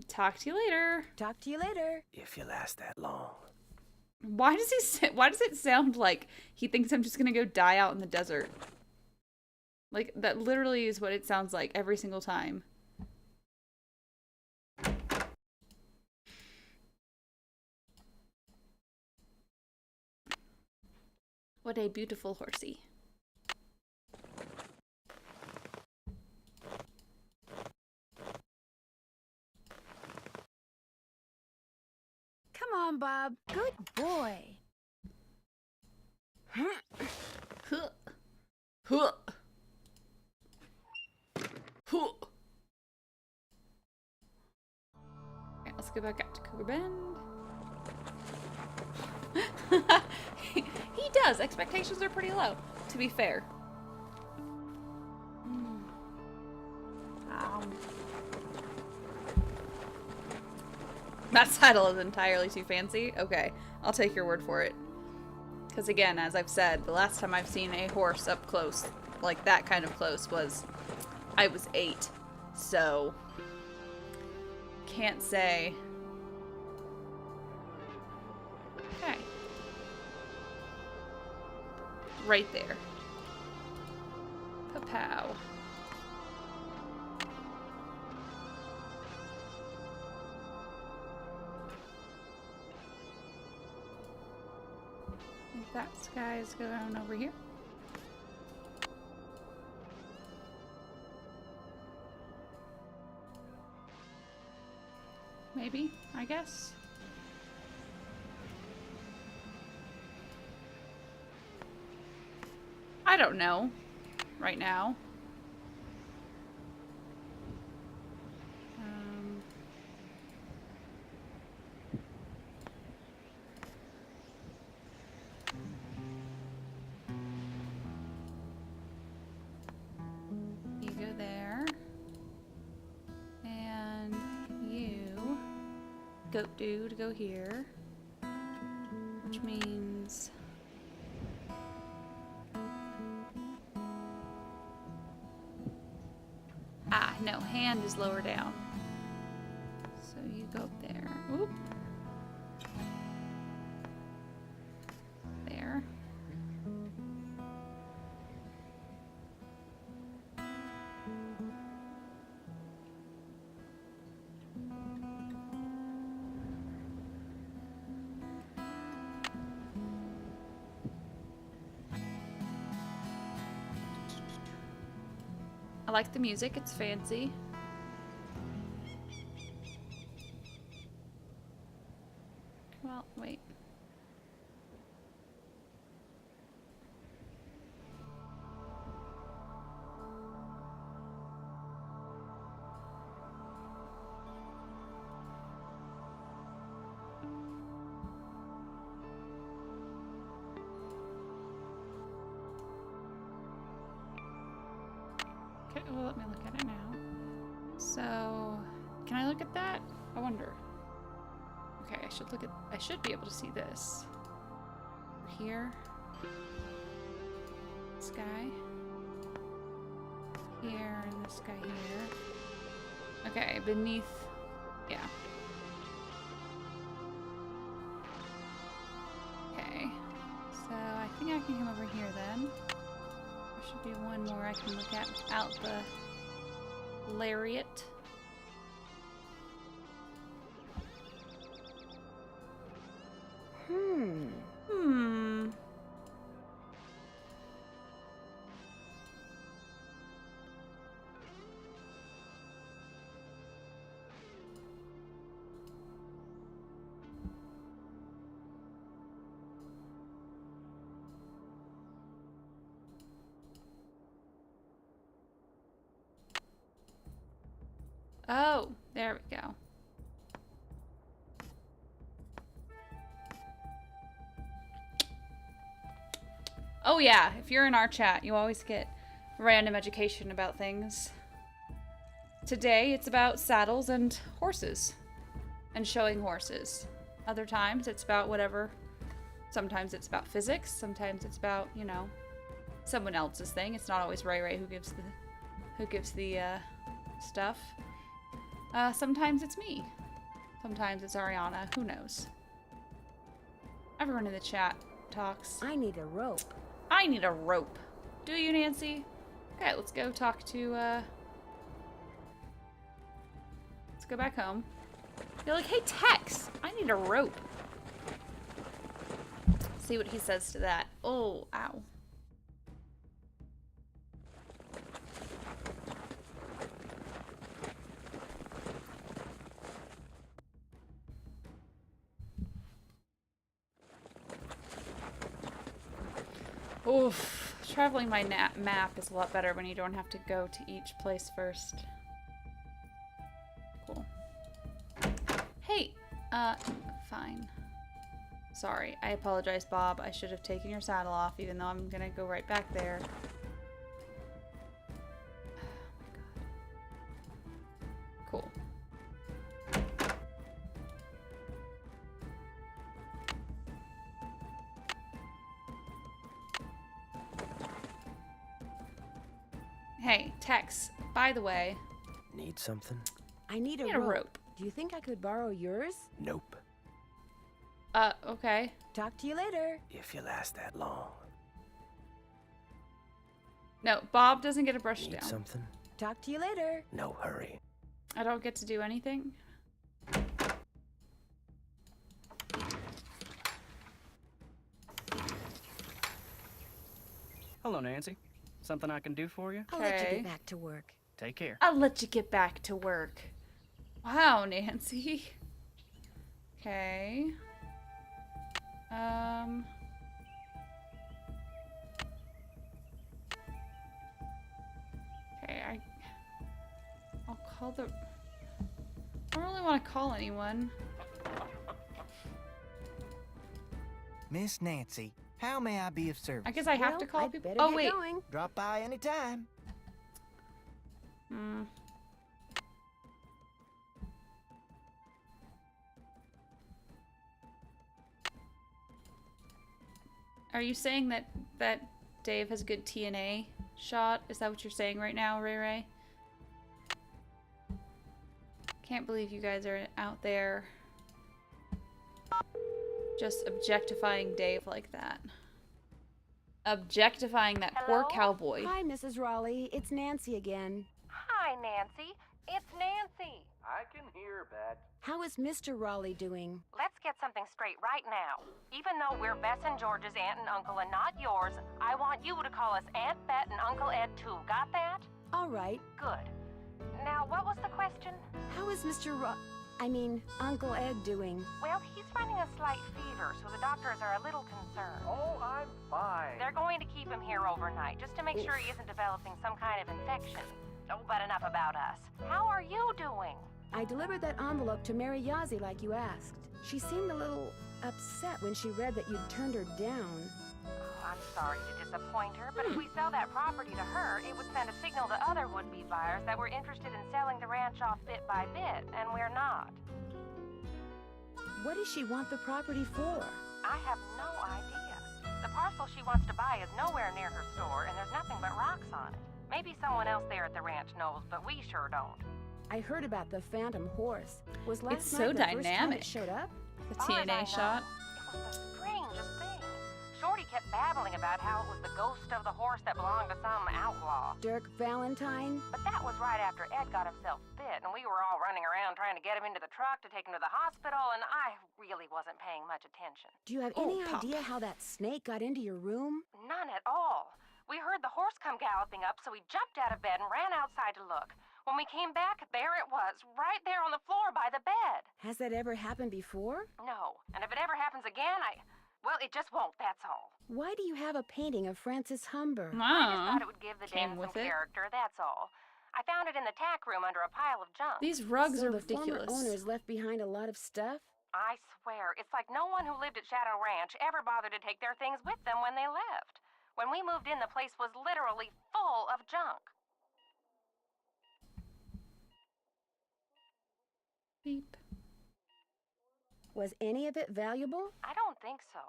S1: Talk to you later.
S3: Talk to you later.
S8: If you last that long.
S1: Why does it sound like he thinks I'm just gonna go die out in the desert? Like, that literally is what it sounds like every single time. What a beautiful horsey.
S3: Come on, Bob. Good boy.
S1: Huh. Huh. Huh. Okay, let's go back out to Cougar Bend. He does. Expectations are pretty low, to be fair. That saddle is entirely too fancy. Okay, I'll take your word for it. Because again, as I've said, the last time I've seen a horse up close, like that kind of close, was I was 8. So, can't say. Okay. Right there. Pa-pow. That guy's going over here. Maybe, I guess. I don't know right now. You go there. And you, goat dude, go here. Which means... Ah, no, hand is lower down. So you go up there. Oop. There. I like the music, it's fancy. Well, wait. Okay, well, let me look at it now. So, can I look at that? I wonder. Okay, I should be able to see this. Here. This guy. Here, and this guy here. Okay, beneath, yeah. Okay, so I think I can come over here then. There should be one more I can look at out the lariat. Oh, there we go. Oh yeah, if you're in our chat, you always get random education about things. Today it's about saddles and horses and showing horses. Other times it's about whatever. Sometimes it's about physics, sometimes it's about, you know, someone else's thing. It's not always Ray who gives the stuff. Sometimes it's me. Sometimes it's Ariana. Who knows? Everyone in the chat talks.
S3: I need a rope.
S1: I need a rope. Do you, Nancy? Okay, let's go talk to, let's go back home. You're like, hey, Tex, I need a rope. See what he says to that. Oh, ow. Oof. Traveling by map is a lot better when you don't have to go to each place first. Cool. Hey, fine. Sorry, I apologize, Bob. I should have taken your saddle off, even though I'm gonna go right back there. Oh my god. Cool. Hey, Tex, by the way.
S8: Need something?
S3: I need a rope. Do you think I could borrow yours?
S8: Nope.
S1: Okay.
S3: Talk to you later.
S8: If you last that long.
S1: No, Bob doesn't get a brush down.
S8: Need something?
S3: Talk to you later.
S8: No hurry.
S1: I don't get to do anything.
S7: Hello, Nancy. Something I can do for you?
S3: I'll let you get back to work.
S7: Take care.
S1: I'll let you get back to work. Wow, Nancy. Okay. Okay, I'll call the... I don't really want to call anyone.
S6: Miss Nancy, how may I be of service?
S1: I guess I have to call people.
S3: Oh,
S1: wait.
S3: Going.
S6: Drop by anytime.
S1: Hmm. Are you saying that Dave has a good TNA shot? Is that what you're saying right now, Ray? Can't believe you guys are out there just objectifying Dave like that. Objectifying that poor cowboy.
S3: Hi, Mrs. Raleigh. It's Nancy again.
S2: Hi, Nancy. It's Nancy.
S4: I can hear, Bet.
S3: How is Mr. Raleigh doing?
S2: Let's get something straight right now. Even though we're Bess and George's aunt and uncle and not yours, I want you to call us Aunt Bet and Uncle Ed too. Got that?
S3: All right.
S2: Good. Now, what was the question?
S3: How is Uncle Ed doing?
S2: Well, he's running a slight fever, so the doctors are a little concerned.
S4: Oh, I'm fine.
S2: They're going to keep him here overnight, just to make sure he isn't developing some kind of infection. Oh, but enough about us. How are you doing?
S3: I delivered that envelope to Mary Yazzie like you asked. She seemed a little upset when she read that you'd turned her down.
S2: Oh, I'm sorry to disappoint her, but if we sell that property to her, it would send a signal to other would-be buyers that we're interested in selling the ranch off bit by bit, and we're not.
S3: What does she want the property for?
S2: I have no idea. The parcel she wants to buy is nowhere near her store, and there's nothing but rocks on it. Maybe someone else there at the ranch knows, but we sure don't.
S3: I heard about the phantom horse. Was last
S1: It's
S3: night
S1: so
S3: the first time
S1: dynamic.
S3: it showed up?
S1: The
S2: As far as I
S1: TNA
S2: know,
S1: shot.
S2: It was the strangest thing. Shorty kept babbling about how it was the ghost of the horse that belonged to some outlaw.
S3: Dirk Valentine?
S2: But that was right after Ed got himself bit, and we were all running around trying to get him into the truck to take him to the hospital, and I really wasn't paying much attention.
S3: Do you have any idea how that snake got into your room?
S2: None at all. We heard the horse come galloping up, so we jumped out of bed and ran outside to look. When we came back, there it was, right there on the floor by the bed.
S3: Has that ever happened before?
S2: No, and if it ever happens again, well, it just won't, that's all.
S3: Why do you have a painting of Francis Humber?
S2: I just thought it would give the den some character, that's all. I found it in the tack room under a pile of junk.
S1: These rugs
S3: So
S1: are
S3: the
S1: ridiculous.
S3: former owners left behind a lot of stuff?
S2: I swear, it's like no one who lived at Shadow Ranch ever bothered to take their things with them when they left. When we moved in, the place was literally full of junk.
S1: Beep.
S3: Was any of it valuable?
S2: I don't think so.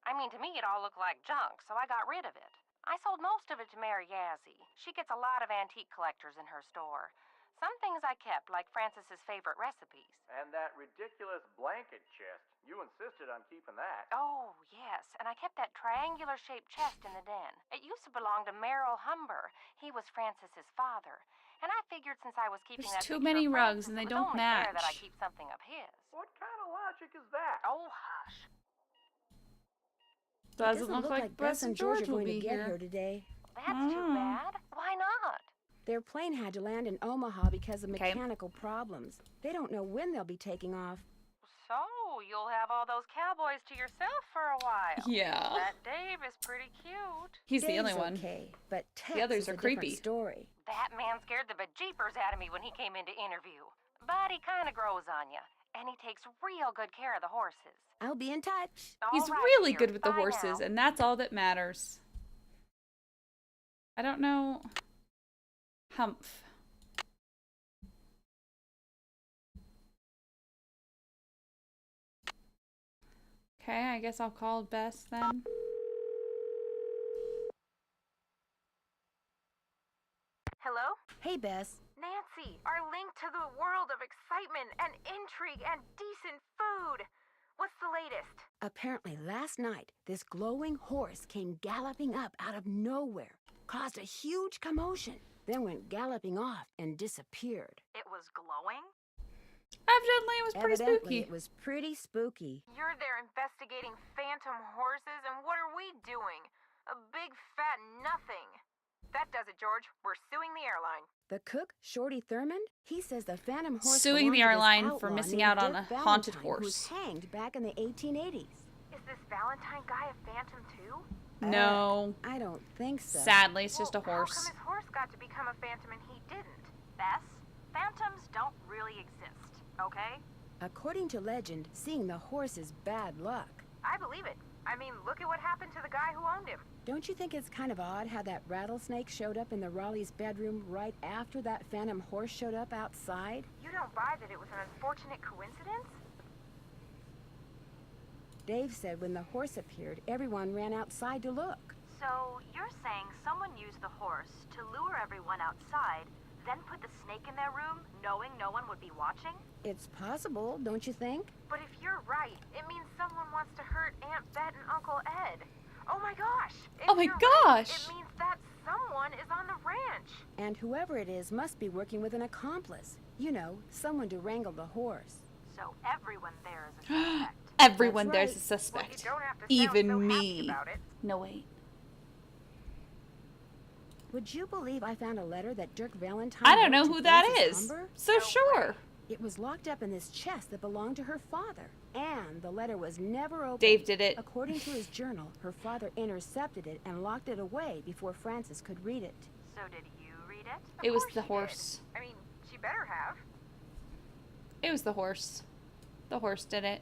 S2: I mean, to me, it all looked like junk, so I got rid of it. I sold most of it to Mary Yazzie. She gets a lot of antique collectors in her store. Some things I kept, like Frances's favorite recipes.
S4: And that ridiculous blanket chest. You insisted on keeping that.
S2: Oh, yes, and I kept that triangular-shaped chest in the den. It used to belong to Merrill Humber. He was Frances's father. And I figured since I was keeping
S1: There's
S2: that
S1: too
S2: picture
S1: many
S2: of
S1: rugs
S2: Frances,
S1: and they
S2: it was
S1: don't
S2: only fair that I
S1: match.
S2: keep something of his.
S4: What kind of logic is that?
S2: Oh, hush.
S1: Doesn't look like Bess and George
S3: are
S1: will
S3: going
S1: be
S3: to get
S1: here.
S3: here today.
S2: That's too bad. Why not?
S3: Their plane had to land in Omaha because of mechanical problems. They don't know when they'll be taking off.
S2: So, you'll have all those cowboys to yourself for a while.
S1: Yeah.
S2: That Dave is pretty cute.
S1: He's the
S3: Dave's
S1: only one.
S3: okay, but Tex
S1: The others
S3: is
S1: are
S3: a different
S1: creepy.
S3: story.
S2: That man scared the bejeepers out of me when he came in to interview. But he kind of grows on you. And he takes real good care of the horses.
S3: I'll be in touch.
S1: He's
S2: All right,
S1: really
S2: dear.
S1: good with the
S2: Bye
S1: horses,
S2: now.
S1: and that's all that matters. I don't know. Humph. Okay, I guess I'll call Bess then.
S2: Hello?
S3: Hey, Bess.
S2: Nancy, our link to the world of excitement and intrigue and decent food. What's the latest?
S3: Apparently last night, this glowing horse came galloping up out of nowhere, caused a huge commotion, then went galloping off and disappeared.
S2: It was glowing?
S1: Evidently, it was pretty
S3: Evidently,
S1: spooky.
S3: it was pretty spooky.
S2: You're there investigating phantom horses, and what are we doing? A big fat nothing. That does it, George. We're suing the airline.
S3: The cook, Shorty Thurmond, he says the phantom horse
S1: Suing the
S3: belonged to this
S1: airline for
S3: outlaw
S1: missing
S3: named
S1: out on
S3: Dirk
S1: a haunted
S3: Valentine,
S1: horse.
S3: who was hanged back in the 1880s.
S2: Is this Valentine guy a phantom too?
S1: No.
S3: I don't think so.
S1: Sadly, it's just a
S2: How come
S1: horse.
S2: his horse got to become a phantom and he didn't? Bess, phantoms don't really exist, okay?
S3: According to legend, seeing the horse is bad luck.
S2: I believe it. I mean, look at what happened to the guy who owned him.
S3: Don't you think it's kind of odd how that rattlesnake showed up in the Raleigh's bedroom right after that phantom horse showed up outside?
S2: You don't buy that it was an unfortunate coincidence?
S3: Dave said when the horse appeared, everyone ran outside to look.
S13: So, you're saying someone used the horse to lure everyone outside, then put the snake in their room, knowing no one would be watching?
S3: It's possible, don't you think?
S2: But if you're right, it means someone wants to hurt Aunt Bet and Uncle Ed. Oh my gosh!
S1: Oh my gosh!
S2: It means that someone is on the ranch.
S3: And whoever it is must be working with an accomplice. You know, someone to wrangle the horse.
S13: So everyone there is a suspect.
S1: Everyone
S3: That's
S1: there's
S3: right.
S1: a suspect.
S2: Well, you don't have to sound
S1: Even
S2: so
S1: me.
S2: happy about it.
S1: No, wait.
S3: Would you believe I found a letter that Dirk Valentine
S1: I don't know
S3: wrote to
S1: who that
S3: Frances
S1: is.
S3: Humber?
S1: So sure.
S3: It was locked up in this chest that belonged to her father. And the letter was never opened.
S1: Dave did it.
S3: According to his journal, her father intercepted it and locked it away before Frances could read it.
S13: So did you read it?
S1: It was
S2: course
S1: the
S2: she
S1: horse.
S2: did. I mean, she better have.
S1: It was the horse. The horse did it.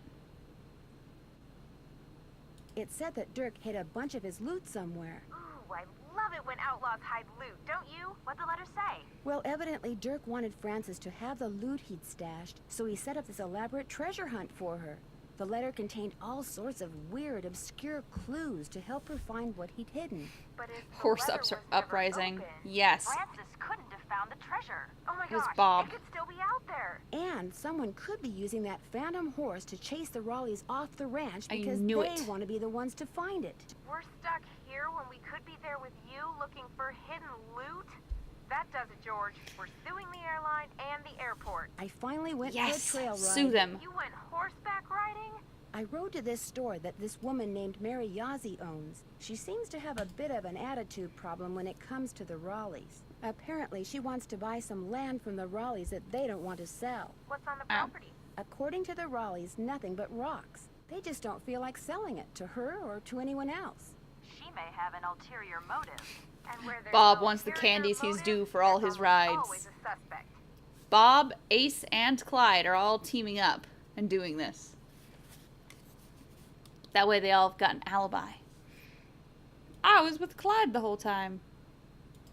S3: It said that Dirk hid a bunch of his loot somewhere.
S2: Ooh, I love it when outlaws hide loot, don't you?
S13: What'd the letter say?
S3: Well, evidently Dirk wanted Frances to have the loot he'd stashed, so he set up this elaborate treasure hunt for her. The letter contained all sorts of weird, obscure clues to help her find what he'd hidden.
S2: But if the
S1: Horse
S2: letter was never
S1: uprising.
S2: opened-
S1: Yes.
S13: Francis couldn't have found the treasure.
S2: Oh my
S1: It was
S2: gosh,
S1: Bob.
S2: it could still be out there.
S3: And someone could be using that phantom horse to chase the Raleighs off the ranch
S1: I
S3: because
S1: knew
S3: they
S1: it.
S3: want to be the ones to find it.
S2: We're stuck here when we could be there with you looking for hidden loot? That does it, George. We're suing the airline and the airport.
S3: I finally went
S1: Yes.
S3: for a trail ride.
S1: Sue them.
S2: You went horseback riding?
S3: I rode to this store that this woman named Mary Yazzie owns. She seems to have a bit of an attitude problem when it comes to the Raleighs. Apparently, she wants to buy some land from the Raleighs that they don't want to sell.
S2: What's on the
S1: Oh.
S2: property?
S3: According to the Raleighs, nothing but rocks. They just don't feel like selling it to her or to anyone else.
S13: She may have an ulterior motive.
S2: And where there's
S1: Bob
S2: no
S1: wants the
S2: ulterior
S1: candies he's
S2: motive,
S1: due for all
S2: there's
S1: his
S2: almost
S1: rides.
S2: always a suspect.
S1: Bob, Ace, and Clyde are all teaming up and doing this. That way they all have got an alibi. I was with Clyde the whole time.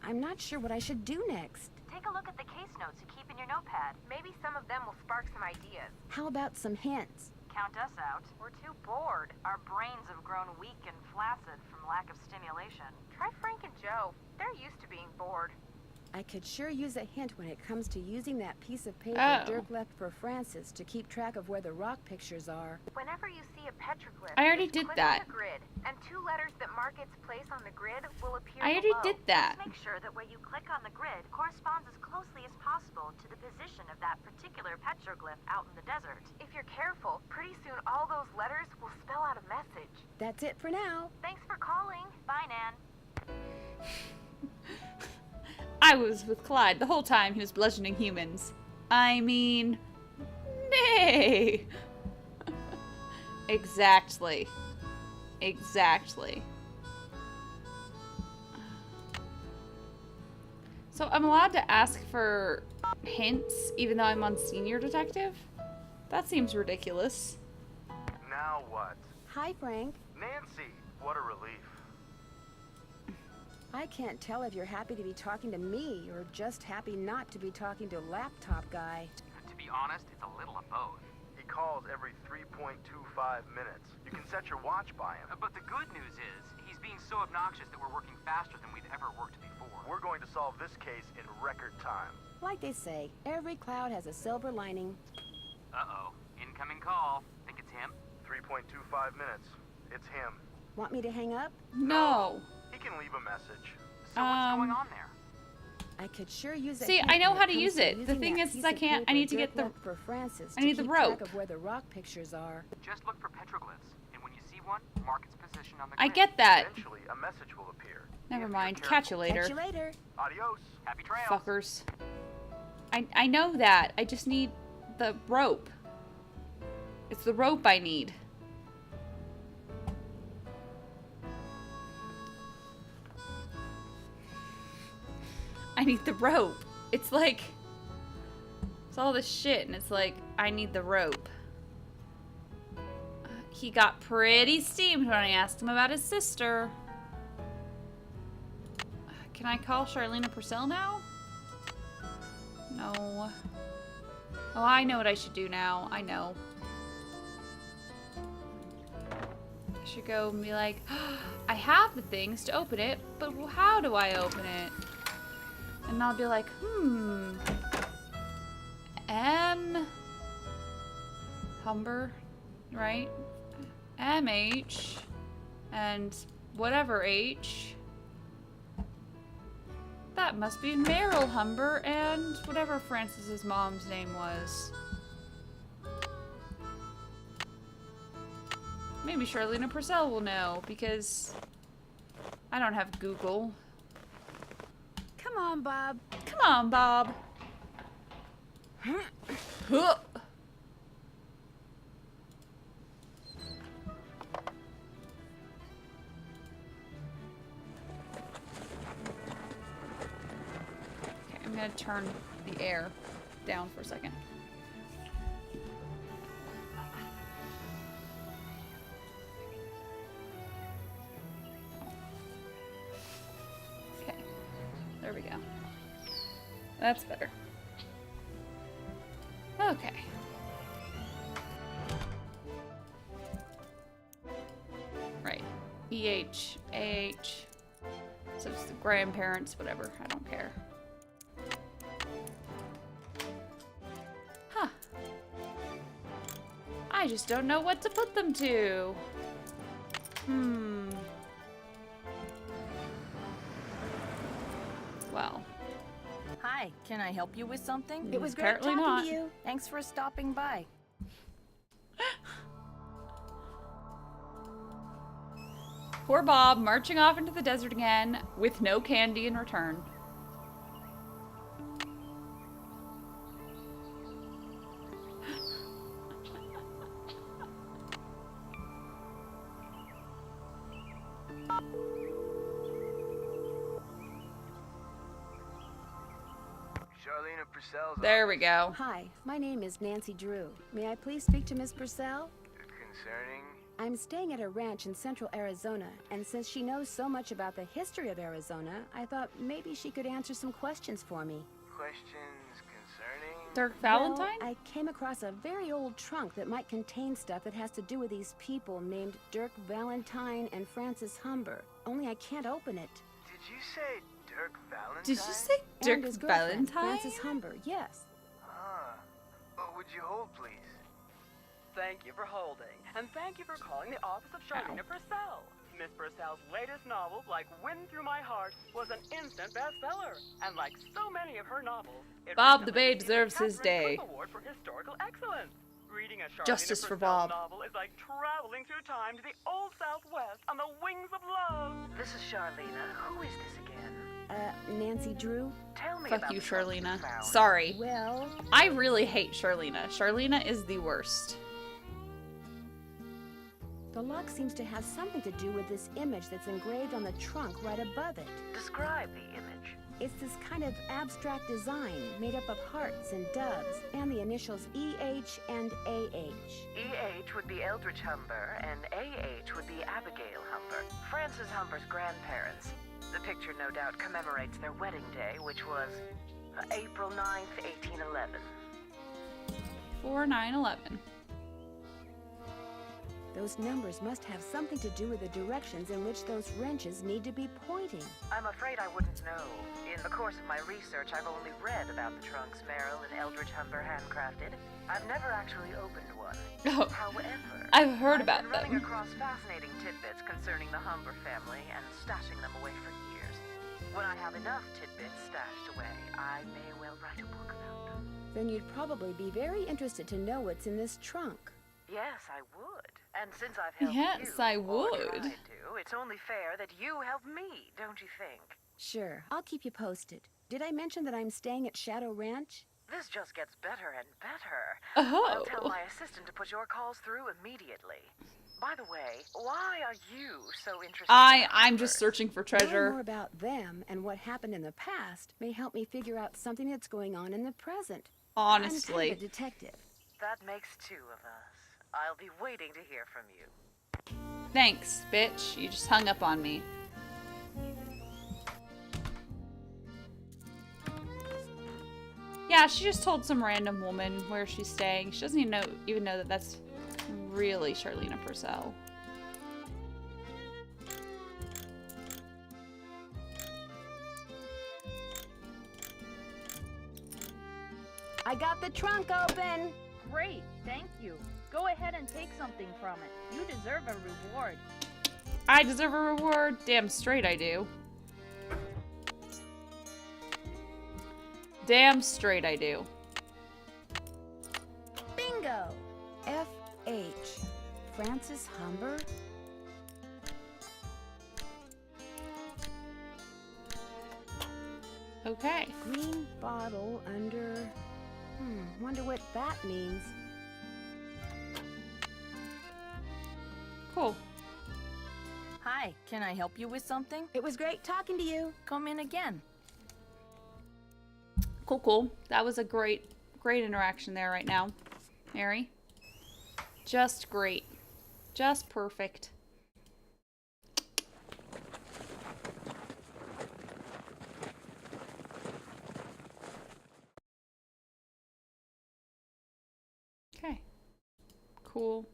S3: I'm not sure what I should do next.
S13: Take a look at the case notes you keep in your notepad. Maybe some of them will spark some ideas.
S3: How about some hints?
S13: Count us out. We're too bored. Our brains have grown weak and flaccid from lack of stimulation.
S2: Try Frank and Joe. They're used to being bored.
S3: I could sure use a hint when it comes to using that piece of paper Dirk left for Francis to keep track of where the rock pictures are.
S2: Whenever you see a petroglyph,
S1: I already
S2: just
S1: did
S2: click
S1: that.
S2: on the grid, and 2 letters that mark its place on the grid will appear
S1: I already
S2: below.
S1: did that.
S13: Just make sure that where you click on the grid corresponds as closely as possible to the position of that particular petroglyph out in the desert.
S2: If you're careful, pretty soon all those letters will spell out a message.
S3: That's it for now.
S2: Thanks for calling.
S13: Bye, Nan.
S1: I was with Clyde the whole time he was bludgeoning humans. I mean, nay. Exactly. Exactly. So I'm allowed to ask for hints even though I'm on senior detective? That seems ridiculous.
S4: Now what?
S3: Hi, Frank.
S4: Nancy, what a relief.
S3: I can't tell if you're happy to be talking to me or just happy not to be talking to a laptop guy.
S9: To be honest, it's a little of both.
S4: He calls every 3.25 minutes. You can set your watch by him.
S9: But the good news is, he's being so obnoxious that we're working faster than we've ever worked before.
S4: We're going to solve this case in record time.
S3: Like they say, every cloud has a silver lining.
S9: Uh-oh. Incoming call. Think it's him?
S4: 3.25 minutes. It's him.
S3: Want me to hang up?
S1: No.
S4: He can leave a message.
S9: So what's going on there?
S3: I could sure use it.
S1: See, I know how to use it. The thing is I can't. I need to get the.
S3: For Francis
S1: I need the rope.
S3: Track of where the rock pictures are.
S9: Just look for petroglyphs, and when you see one, mark its position on the
S1: I
S9: grid.
S1: get that.
S4: Eventually, a message will appear.
S1: Never
S4: If
S1: mind.
S4: you're
S1: Catch you later.
S3: Catch you later.
S4: Adios.
S9: Happy trails.
S1: Fuckers. I know that. I just need the rope. It's the rope I need. I need the rope. It's like... It's all this shit, and it's like, I need the rope. He got pretty steamed when I asked him about his sister. Can I call Charlena Purcell now? No. Oh, I know what I should do now. I know. I should go and be like, I have the things to open it, but how do I open it? And I'll be like, Humber, right? MH, and whatever H. That must be Meryl Humber and whatever Francis's mom's name was. Maybe Charlena Purcell will know, because I don't have Google.
S3: Come on, Bob.
S1: Come on, Bob. Huh. Okay, I'm gonna turn the air down for a second. Okay, there we go. That's better. Okay. Right. EH, AH. So it's the grandparents, whatever. I don't care. Huh. I just don't know what to put them to. Well.
S10: Hi, can I help you with something?
S3: It was great
S1: Apparently
S3: talking
S1: not.
S3: to you.
S10: Thanks for stopping by.
S1: Poor Bob marching off into the desert again with no candy in return.
S4: Charlena Purcell's
S1: There we go.
S3: Hi, my name is Nancy Drew. May I please speak to Miss Purcell?
S4: concerning
S3: I'm staying at a ranch in central Arizona, and since she knows so much about the history of Arizona, I thought maybe she could answer some questions for me.
S6: Questions concerning...
S1: Dirk Valentine?
S3: Well, I came across a very old trunk that might contain stuff that has to do with these people named Dirk Valentine and Francis Humber. Only I can't open it.
S6: Did you say Dirk Valentine?
S1: Did you say
S3: And
S1: Dirk
S3: his girlfriend,
S1: Valentine?
S3: Francis Humber, yes.
S6: Would you hold, please?
S12: Thank you for holding, and thank you for calling the office of Charlena Purcell. Miss Purcell's latest novel, Like Wind Through My Heart, was an instant bestseller. And like so many of her novels, it
S1: Bob the
S12: recently
S1: Bay
S12: received
S1: deserves
S12: the
S1: his
S12: Catherine
S1: day.
S12: Cook Award for Historical Excellence. Reading a Charlena
S1: Justice for
S12: Purcell
S1: Bob.
S12: novel is like traveling through time to the old Southwest on the wings of love.
S2: This is Charlena. Who is this again?
S3: Nancy Drew?
S2: Tell me
S1: Fuck
S2: about
S1: you,
S2: the trunk you
S1: Charlena.
S2: found.
S1: Sorry.
S3: Well...
S1: I really hate Charlena. Charlena is the worst.
S3: The lock seems to have something to do with this image that's engraved on the trunk right above it.
S2: Describe the image.
S3: It's this kind of abstract design made up of hearts and doves and the initials EH and AH.
S2: EH would be Eldridge Humber, and AH would be Abigail Humber, Francis Humber's grandparents. The picture no doubt commemorates their wedding day, which was April 9th, 1811.
S1: 4911.
S3: Those numbers must have something to do with the directions in which those wrenches need to be pointing.
S2: I'm afraid I wouldn't know. In the course of my research, I've only read about the trunks Merrill and Eldridge Humber handcrafted. I've never actually opened one.
S1: Oh,
S2: However,
S1: I've heard about
S2: I've been running
S1: them.
S2: across fascinating tidbits concerning the Humber family and stashing them away for years. When I have enough tidbits stashed away, I may well write a book about them.
S3: Then you'd probably be very interested to know what's in this trunk.
S2: Yes, I would. And since I've helped
S1: Yes,
S2: you,
S1: I
S2: or
S1: would.
S2: tried to, it's only fair that you help me, don't you think?
S3: Sure, I'll keep you posted. Did I mention that I'm staying at Shadow Ranch?
S2: This just gets better and better.
S1: Oh.
S2: I'll tell my assistant to put your calls through immediately. By the way, why are you so interested in
S1: I'm just searching for
S3: Knowing
S1: treasure.
S3: more about them and what happened in the past may help me figure out something that's going on in the present.
S1: Honestly.
S3: I'm kind of a detective.
S2: That makes two of us. I'll be waiting to hear from you.
S1: Thanks, bitch. You just hung up on me. Yeah, she just told some random woman where she's staying. She doesn't even know that that's really Charlena Purcell.
S3: I got the trunk open!
S14: Great, thank you. Go ahead and take something from it. You deserve a reward.
S1: I deserve a reward. Damn straight I do. Damn straight I do.
S3: Bingo! F.H. Francis Humber?
S1: Okay.
S3: Green bottle under... wonder what that means.
S1: Cool.
S10: Hi, can I help you with something?
S3: It was great talking to you.
S10: Come in again.
S1: Cool, cool. That was a great interaction there right now, Mary. Just great. Just perfect. Okay. Cool.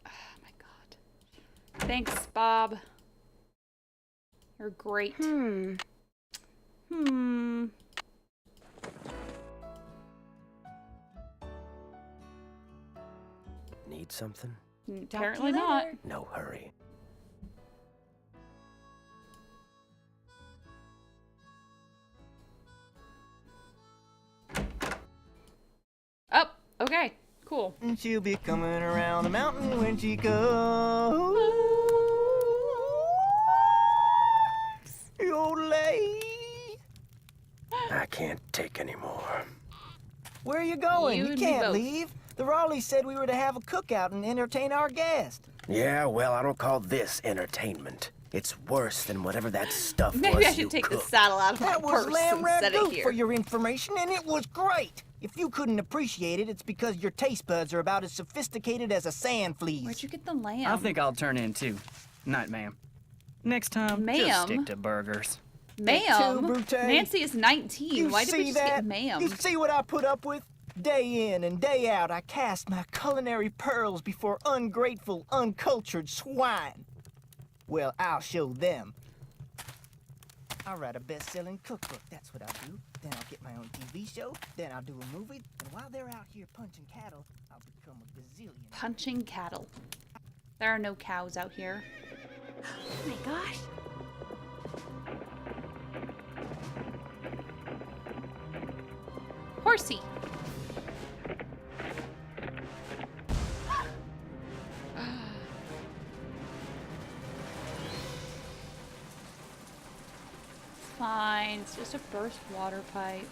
S1: Oh my God. Thanks, Bob. You're great.
S8: Need something?
S1: Apparently not.
S8: No hurry.
S1: Oh, okay. Cool.
S6: And she'll be coming around the mountain when she goes. Yodelay.
S8: I can't take any more.
S6: Where are you going?
S1: You
S6: You
S1: and me
S6: can't
S1: both.
S6: leave. The Raleighs said we were to have a cookout and entertain our guests.
S8: Yeah, well, I don't call this entertainment. It's worse than whatever that stuff
S1: Maybe
S8: was
S1: I
S8: you
S1: should take the
S8: cooked.
S1: saddle out of my
S6: That was
S1: purse
S6: lamb
S1: and set it
S6: ragout
S1: here.
S6: for your information, and it was great. If you couldn't appreciate it, it's because your taste buds are about as sophisticated as a sand flea's.
S1: Where'd you get the lamb?
S7: I think I'll turn in too. Night, ma'am. Next time,
S1: Ma'am?
S7: just stick to burgers.
S1: Ma'am? Nancy is 19.
S6: You
S1: Why did we
S6: see
S1: just get
S6: that?
S1: ma'am?
S6: You see what I put up with? Day in and day out, I cast my culinary pearls before ungrateful, uncultured swine. Well, I'll show them. I'll write a best-selling cookbook, that's what I'll do. Then I'll get my own TV show, then I'll do a movie, and while they're out here punching cattle, I'll become a gazillion.
S1: Punching cattle. There are no cows out here.
S3: Oh my gosh.
S1: Horsey. Fine, it's just a burst water pipe.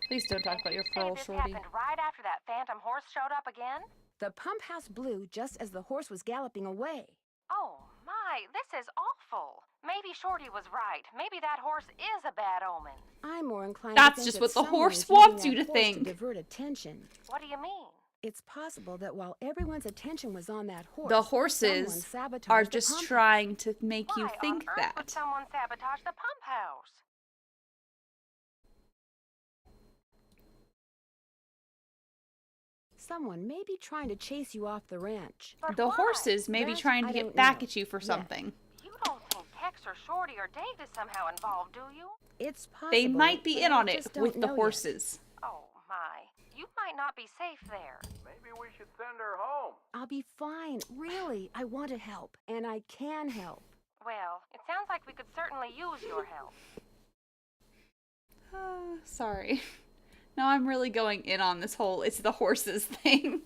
S1: Please don't talk about your pearl,
S2: This
S1: Shorty.
S2: happened right after that phantom horse showed up again?
S3: The pump house blew just as the horse was galloping away.
S2: Oh, my, this is awful. Maybe Shorty was right. Maybe that horse is a bad omen.
S3: I'm more inclined
S1: That's
S3: to think
S1: just
S3: that
S1: what the
S3: someone
S1: horse
S3: is using
S1: wants
S3: that
S1: you to
S3: horse
S1: think.
S3: divert attention.
S2: What do you mean?
S3: It's possible that while everyone's attention was on that horse,
S1: The
S3: someone
S1: horses
S3: sabotaged
S1: are
S3: the
S1: just
S3: pump
S1: trying to make you
S2: Why
S1: think
S2: on earth
S1: that.
S2: would someone sabotage the pump house?
S3: Someone may be trying to chase you off the ranch.
S2: But
S1: The
S2: why?
S1: horses may be
S3: That
S1: trying to
S3: I
S1: get
S3: don't
S1: back
S3: know.
S1: at you for
S3: Yes.
S1: something.
S2: You don't think Tex or Shorty or Dave is somehow involved, do you?
S3: It's possible.
S1: They might be
S3: but
S1: in
S3: I
S1: on it
S3: just don't
S1: with the
S3: know yet.
S1: horses.
S2: Oh, my. You might not be safe there.
S4: Maybe we should send her home.
S3: I'll be fine. Really, I want to help, and I can help.
S2: Well, it sounds like we could certainly use your help.
S1: Sorry. Now I'm really going in on this whole it's the horses thing.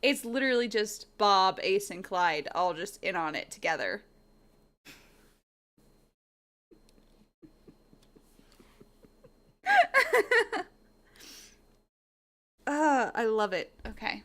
S1: It's literally just Bob, Ace, and Clyde all just in on it together. I love it. Okay.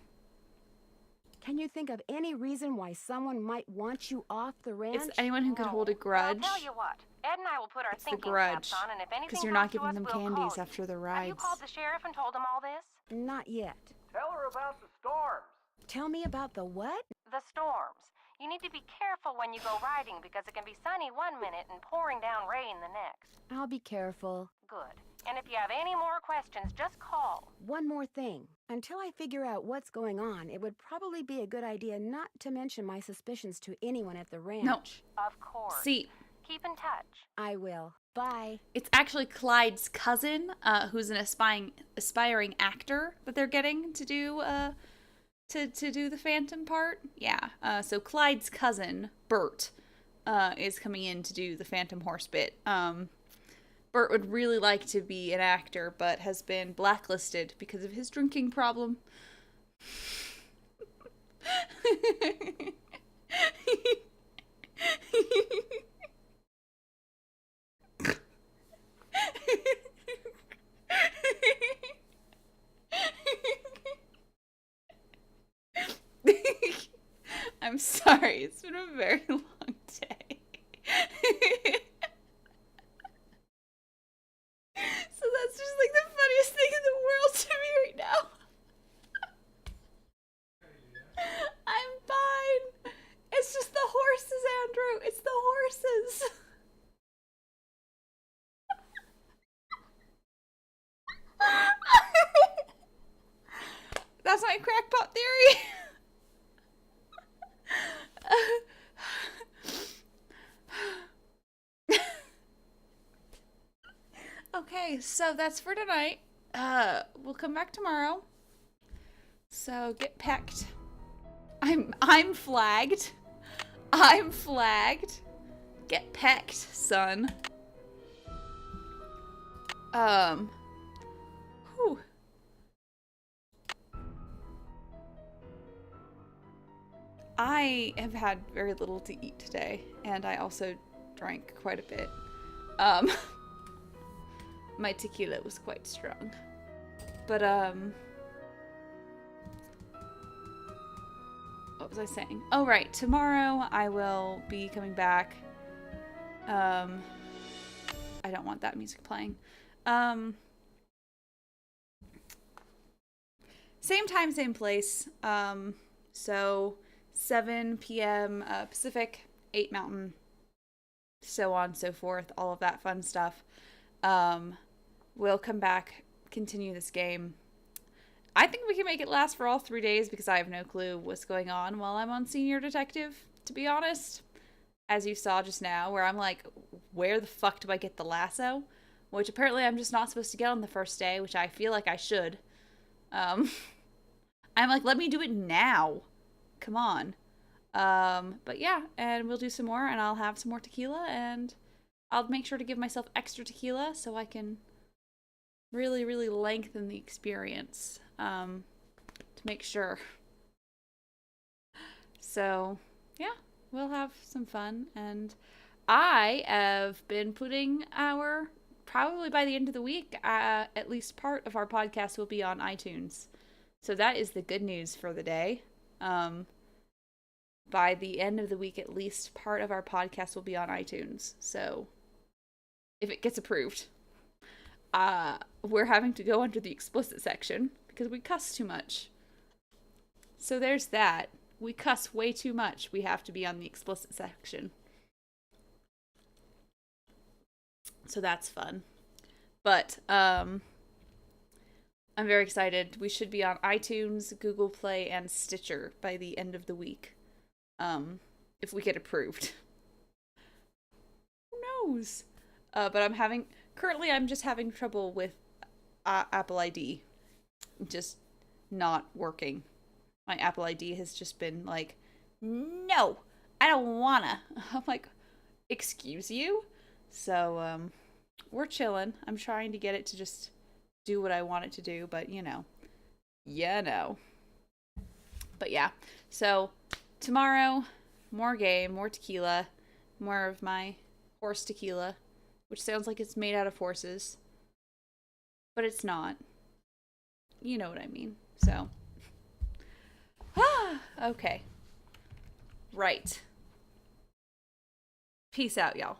S3: Can you think of any reason why someone might want you off the ranch?
S1: It's anyone who could hold a grudge.
S2: I'll tell you what. Ed and I will put our
S1: It's the
S2: thinking
S1: grudge.
S2: caps on, and if anything
S1: Because you're not
S2: comes to
S1: giving
S2: us,
S1: them
S2: we'll
S1: candies
S2: call
S1: after the
S2: you. Have
S1: rides.
S2: you called the sheriff and told him all this?
S3: Not yet.
S4: Tell her about the storms.
S3: Tell me about the what?
S2: The storms. You need to be careful when you go riding because it can be sunny one minute and pouring down rain the next.
S3: I'll be careful.
S2: Good. And if you have any more questions, just call.
S3: One more thing. Until I figure out what's going on, it would probably be a good idea not to mention my suspicions to anyone at the ranch.
S1: No.
S2: Of course.
S1: See,
S2: Keep in touch.
S3: I will. Bye.
S1: it's actually Clyde's cousin, who's an aspiring actor that they're getting to do to do the Phantom part. Yeah. So Clyde's cousin, Bert, is coming in to do the Phantom Horse bit. Bert would really like to be an actor, but has been blacklisted because of his drinking problem. I'm sorry, it's been a very long day. So that's just like the funniest thing in the world to me right now. I'm fine. It's just the horses, Andrew. It's the horses. That's my crackpot theory. Okay, so that's for tonight. We'll come back tomorrow. So get pecked. I'm flagged. I'm flagged. Get pecked, son. Whew. I have had very little to eat today, and I also drank quite a bit. My tequila was quite strong. But, what was I saying? Oh, right. Tomorrow I will be coming back I don't want that music playing. Same time, same place. So 7 p.m. Pacific, 8 Mountain, so on and so forth, all of that fun stuff. We'll come back, continue this game. I think we can make it last for all 3 days because I have no clue what's going on while I'm on Senior Detective, to be honest. As you saw just now, where I'm like, where the fuck do I get the lasso? Which apparently I'm just not supposed to get on the first day, which I feel like I should. I'm like, let me do it now. Come on. But yeah, and we'll do some more, and I'll have some more tequila, and I'll make sure to give myself extra tequila so I can really, really lengthen the experience, to make sure. So, yeah, we'll have some fun, and I have been putting probably by the end of the week, at least part of our podcast will be on iTunes. So that is the good news for the day. By the end of the week, at least part of our podcast will be on iTunes. So if it gets approved, we're having to go under the explicit section because we cuss too much. So there's that. We cuss way too much. We have to be on the explicit section. So that's fun. But I'm very excited. We should be on iTunes, Google Play, and Stitcher by the end of the week. If we get approved. Who knows? But currently I'm just having trouble with Apple ID. Just not working. My Apple ID has just been like, no, I don't wanna. I'm like, excuse you? So, we're chilling. I'm trying to get it to just do what I want it to do, but you know. But yeah, so tomorrow, more game, more tequila, more of my horse tequila, which sounds like it's made out of horses, but it's not. You know what I mean. So, okay. Right. Peace out, y'all.